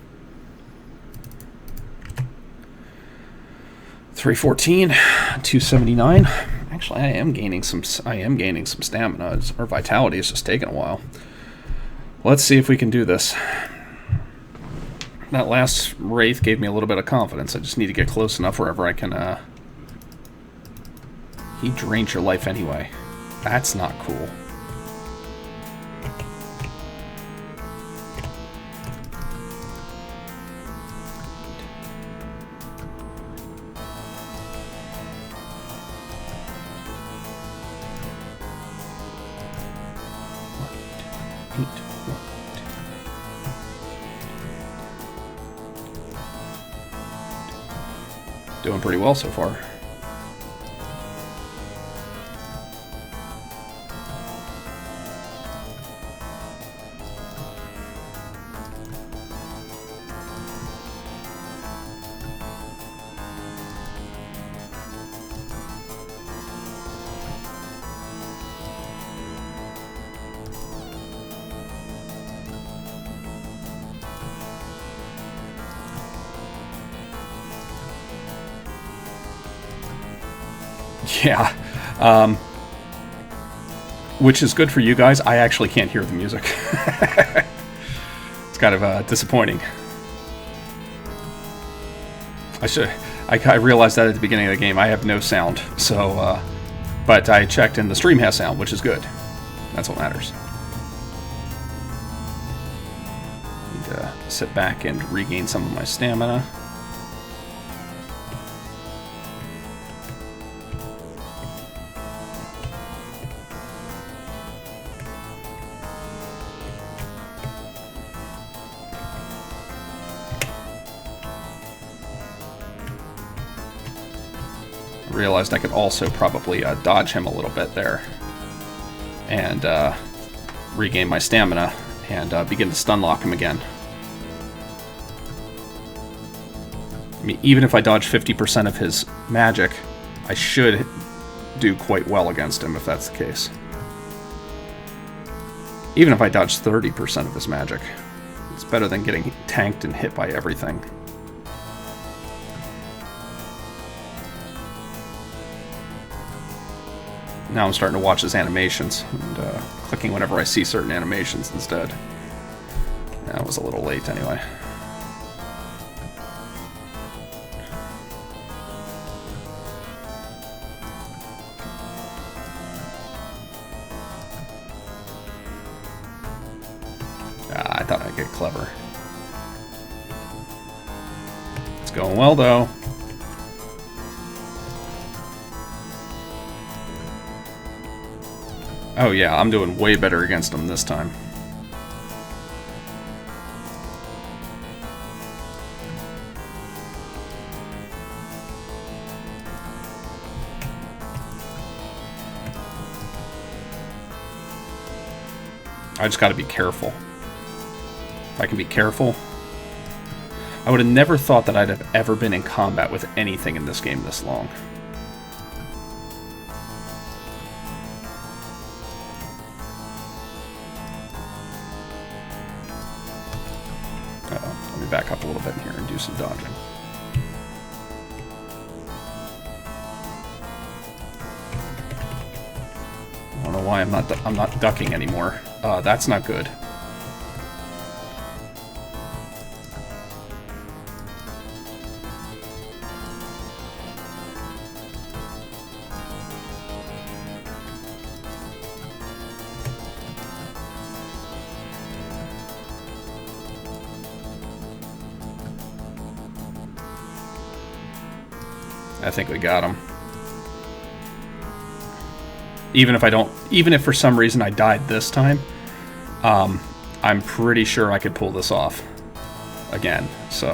314, 279. Actually, I am gaining some stamina. Our vitality is just taking a while. Let's see if we can do this. That last Wraith gave me a little bit of confidence. I just need to get close enough wherever I can, He drains your life anyway. That's not cool. Doing pretty well so far. Yeah, which is good for you guys. I actually can't hear the music. It's kind of disappointing. I realized that at the beginning of the game. I have no sound, so but I checked and the stream has sound, which is good. That's what matters. Need to sit back and regain some of my stamina. Realized I could also probably dodge him a little bit there and regain my stamina and begin to stun lock him again. I mean, even if I dodge 50% of his magic, I should do quite well against him if that's the case. Even if I dodge 30% of his magic. It's better than getting tanked and hit by everything. Now I'm starting to watch his animations and clicking whenever I see certain animations instead. That was a little late anyway. I thought I'd get clever. It's going well though. Oh yeah, I'm doing way better against him this time. I just gotta be careful. If I can be careful. I would have never thought that I'd have ever been in combat with anything in this game this long. Let me back up a little bit here and do some dodging. I don't know why I'm not ducking anymore. That's not good. I think we got him. Even if for some reason I died this time, I'm pretty sure I could pull this off again. So,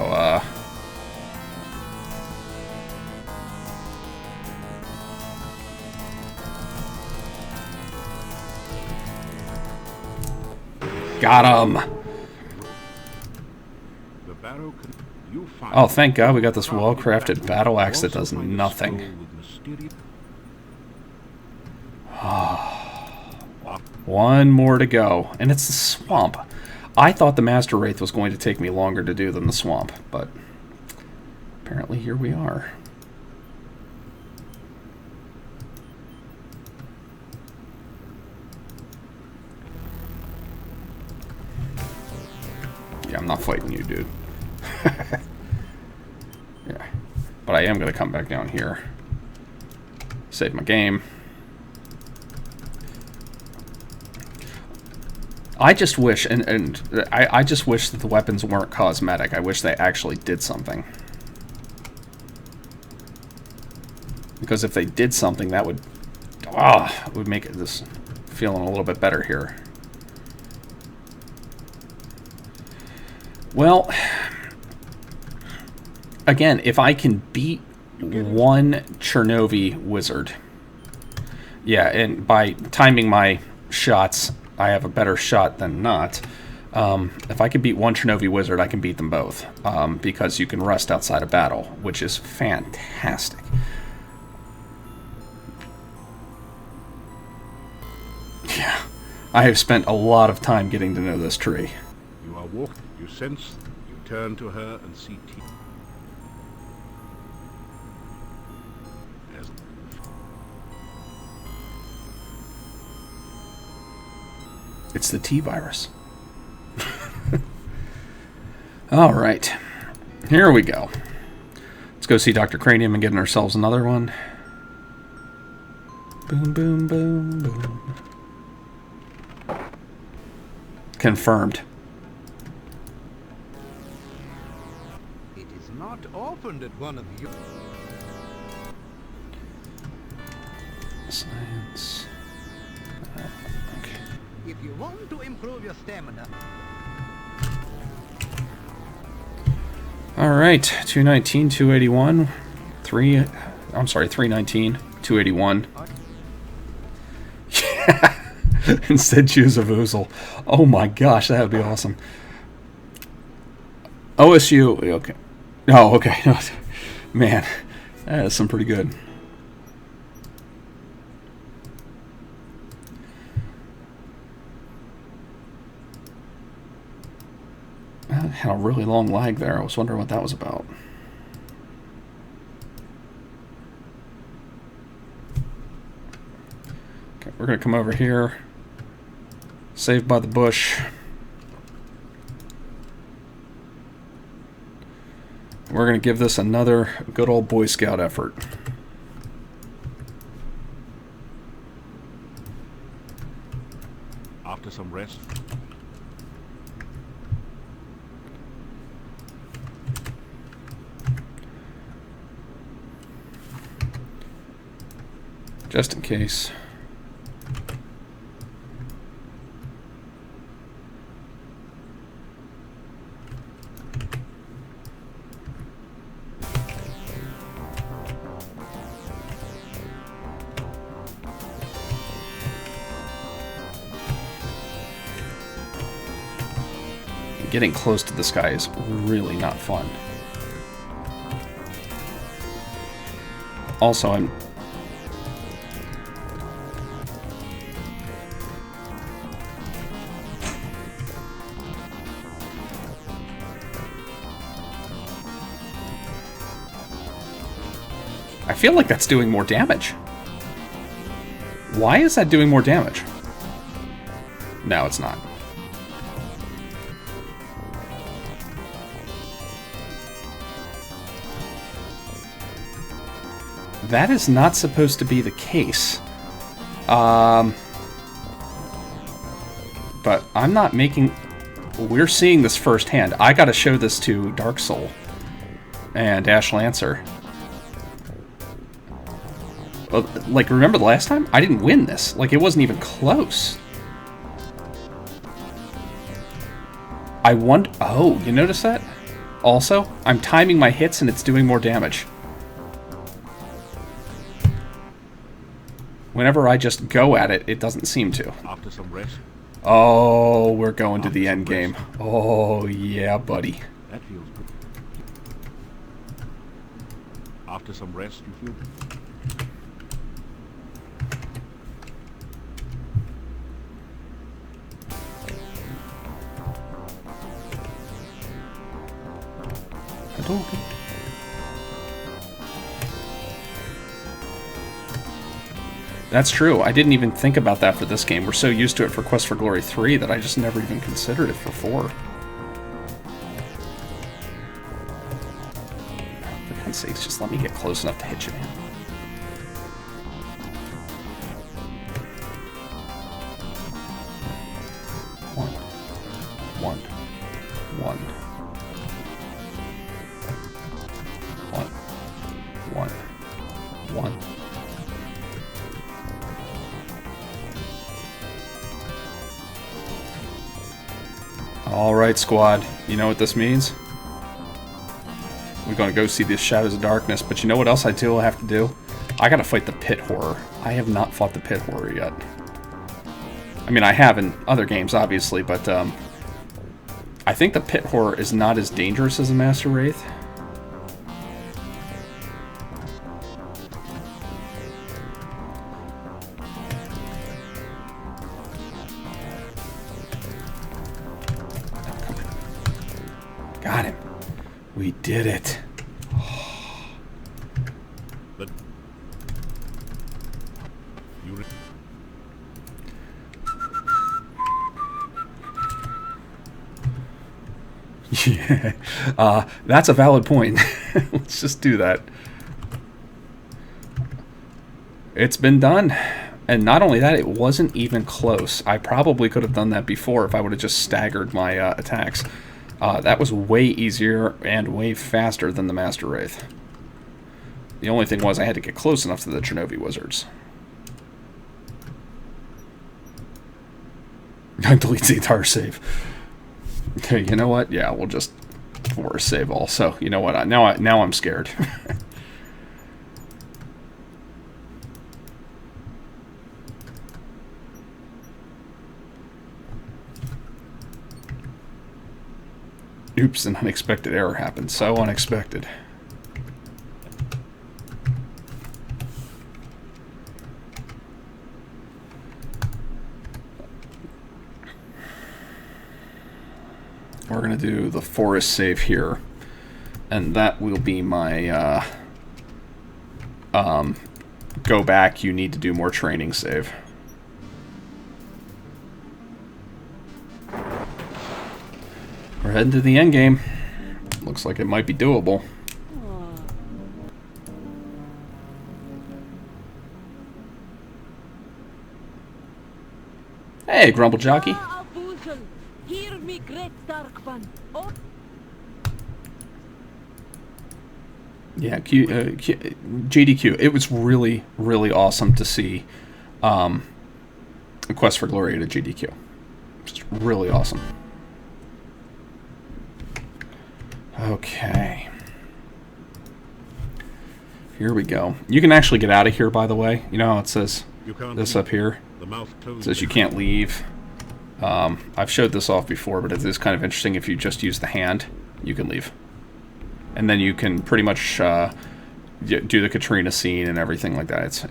got him. Oh, thank God we got this well-crafted battle axe that does nothing. One more to go. And it's the swamp. I thought the Master Wraith was going to take me longer to do than the swamp, but apparently here we are. Yeah, I'm not fighting you, dude. Yeah. But I am going to come back down here. Save my game. I just wish, and I just wish that the weapons weren't cosmetic. I wish they actually did something. Because if they did something, that would make this feeling a little bit better here. Well, again, if I can beat one Chernovi wizard, yeah, and by timing my shots, I have a better shot than not. If I can beat one Chernovi wizard, I can beat them both, because you can rest outside of battle, which is fantastic. Yeah, I have spent a lot of time getting to know this tree. You are walking. You sense. You turn to her and see T. It's the T-virus. All right. Here we go. Let's go see Dr. Cranium and get ourselves another one. Boom, boom, boom, boom. Confirmed. It is not often that one of you... Science. Okay. If you want to improve your stamina... All right, 219, 281, 319, 281. Yeah. Instead choose a Vuzel. Oh my gosh, that would be awesome. OSU, okay. Oh, okay. Man, that is some pretty good. had a really long lag there. I was wondering what that was about. Okay, we're going to come over here. Saved by the bush. We're going to give this another good old Boy Scout effort. After some rest, Just in case. Getting close to this guy is really not fun. Also, I feel like that's doing more damage. Why is that doing more damage? No, it's not. That is not supposed to be the case. But I'm not making... We're seeing this firsthand. I gotta show this to Dark Soul and Ash Lancer. Like, remember the last time? I didn't win this. Like, it wasn't even close. I won... Oh, you notice that? Also, I'm timing my hits and it's doing more damage. Whenever I just go at it, it doesn't seem to. after some rest, Oh, we're going to the end game. Oh, yeah, buddy. that feels good. After some rest, you feel Hadouken. That's true. I didn't even think about that for this game. We're so used to it for Quest for Glory 3 that I just never even considered it for 4. For God's sakes, just let me get close enough to hit you, man. One. Alright, squad. You know what this means? We're gonna go see the Shadows of Darkness, but you know what else I do have to do? I gotta fight the Pit Horror. I have not fought the Pit Horror yet. I mean, I have in other games, obviously, but I think the Pit Horror is not as dangerous as the Master Wraith. Got him. We did it. but you Yeah, that's a valid point. Let's just do that. It's been done. And not only that, it wasn't even close. I probably could have done that before if I would have just staggered my attacks. That was way easier and way faster than the Master Wraith. The only thing was I had to get close enough to the Chernobyl Wizards. Delete the entire save. Okay, you know what? Yeah, we'll just force save also. You know what? Now I'm scared. Oops, an unexpected error happened. So unexpected. we're going to do the forest save here. And that will be my go back, you need to do more training save. We're heading to the end game. Looks like it might be doable. Hey, Grumble Jockey. Hear me, great dark one. Oh. Yeah, GDQ. It was really, really awesome to see a Quest for Glory at a GDQ. It's really awesome. Okay. Here we go. You can actually get out of here, by the way. You know how it says this up here? It says you can't leave. I've showed this off before, but it is kind of interesting. If you just use the hand, you can leave. And then you can pretty much do the Katrina scene and everything like that.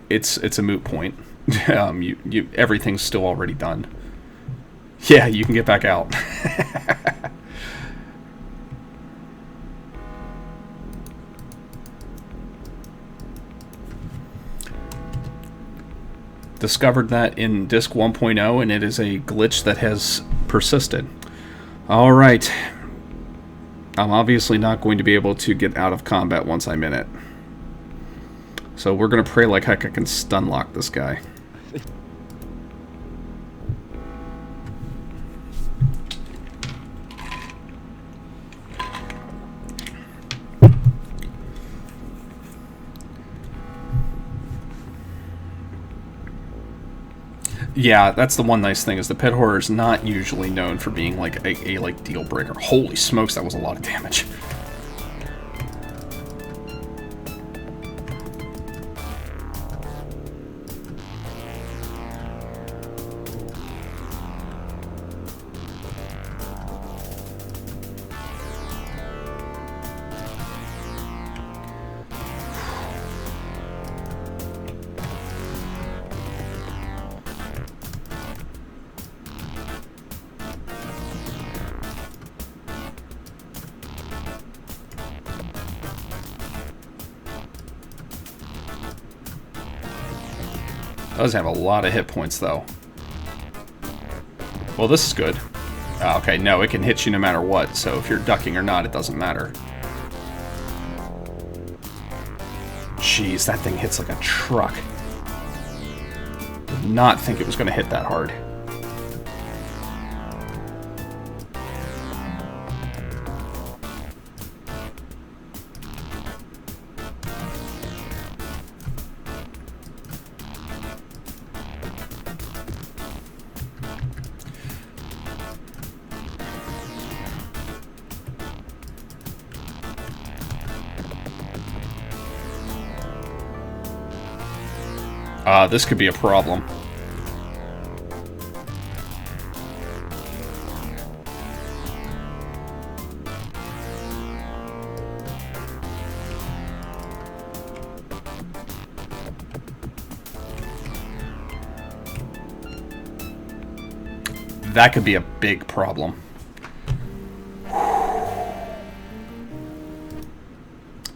It's a moot point. Everything's still already done. Yeah, you can get back out. Discovered that in Disk 1.0, and it is a glitch that has persisted. Alright. I'm obviously not going to be able to get out of combat once I'm in it. So we're going to pray like heck I can stun lock this guy. Yeah, that's the one nice thing, is the Pit Horror is not usually known for being like a like deal breaker. Holy smokes, that was a lot of damage. Does have a lot of hit points, though. Well, this is good. Okay, no, it can hit you no matter what, so if you're ducking or not, it doesn't matter. Jeez, that thing hits like a truck. Did not think it was going to hit that hard. This could be a problem. That could be a big problem.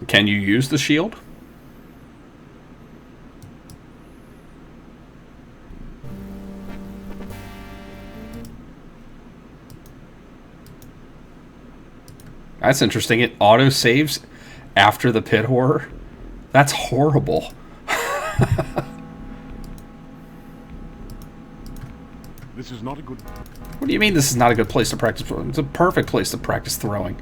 Can you use the shield? That's interesting. It auto-saves after the Pit Horror? That's horrible. This is not a good... What do you mean this is not a good place to practice? It's a perfect place to practice throwing.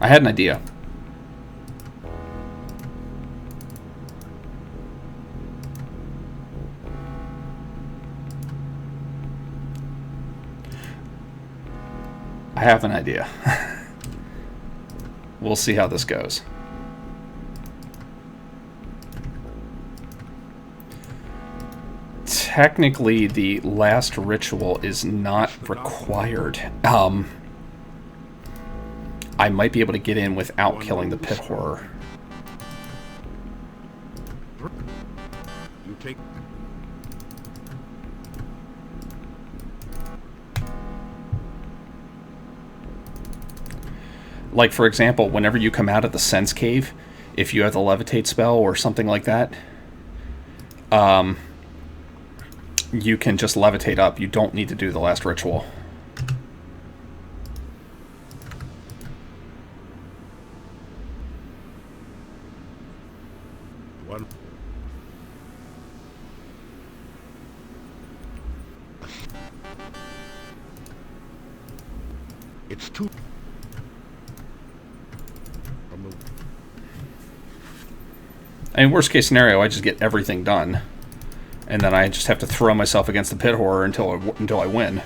I had an idea. I have an idea. We'll see how this goes. Technically, the last ritual is not required. I might be able to get in without killing the pit horror. You take... Like, for example, whenever you come out of the Sense Cave, if you have the Levitate spell or something like that, you can just levitate up. You don't need to do the last ritual. One. It's two. From the... I mean, worst case scenario, I just get everything done, and then I just have to throw myself against the pit horror until I win,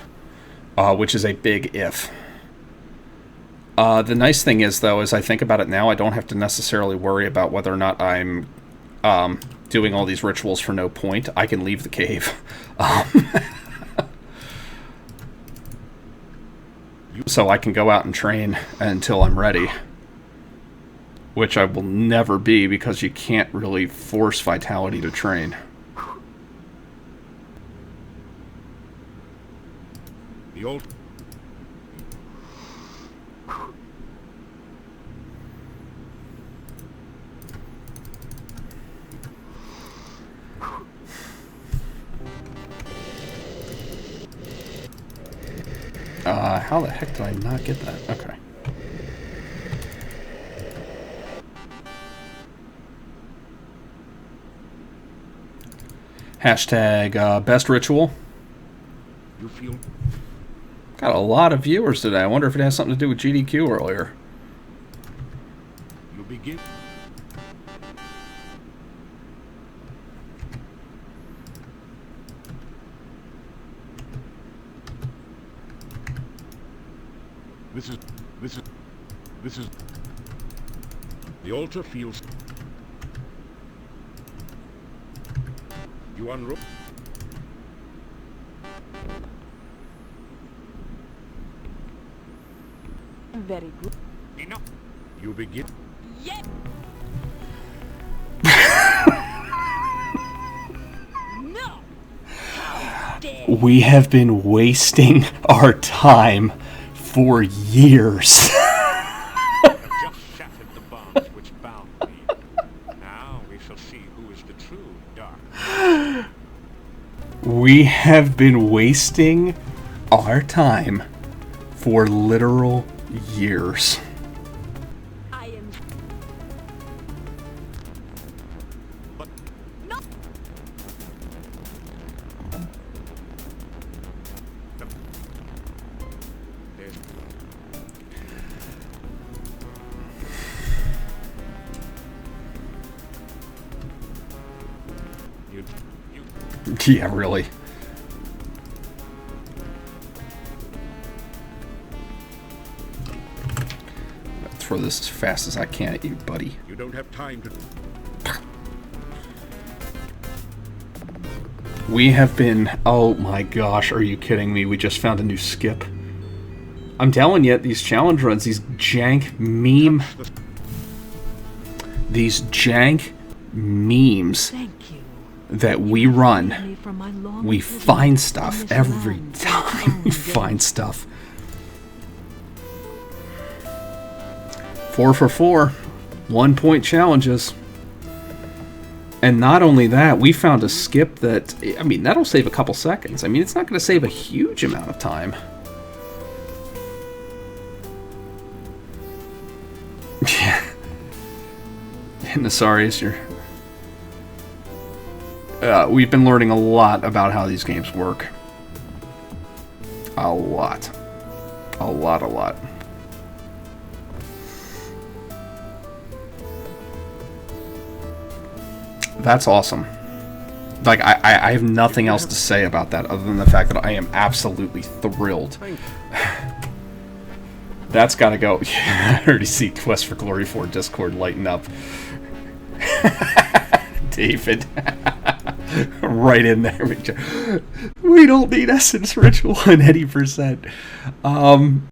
which is a big if. The nice thing is, though, as I think about it now, I don't have to necessarily worry about whether or not I'm doing all these rituals for no point. I can leave the cave. So I can go out and train until I'm ready. Which I will never be, because you can't really force Vitality to train. The old... How the heck did I not get that? Okay. Hashtag best ritual. You feel... Got a lot of viewers today. I wonder if it has something to do with GDQ earlier. You begin... This is... The altar feels... You unroll... Very good. Enough. You begin... Yeah. No. How dare We have been wasting our time for years. just shattered the bonds which bound me. Now we shall see who is the true dark. We have been wasting our time for literal years. I am... But No. there's... You... Yeah, really. Throw this as fast as I can at you, buddy. You don't have time to... We have been... Oh my gosh, are you kidding me? We just found a new skip. I'm telling you, these challenge runs, these jank meme... These jank memes Thank you. that we run, Me from my long we imprisonment find in stuff this every land. time. We find stuff. 4 for 4. 1 point challenges. And not only that, we found a skip that, I mean, that'll save a couple seconds. I mean, it's not going to save a huge amount of time. Yeah. Nasarius, you're... we've been learning a lot about how these games work. A lot. A lot. That's awesome. Like, I have nothing else to say about that other than the fact that I am absolutely thrilled. That's gotta go. I already see Quest for Glory 4 Discord lighten up. David. Right in there. We don't need Essence Ritual on any %.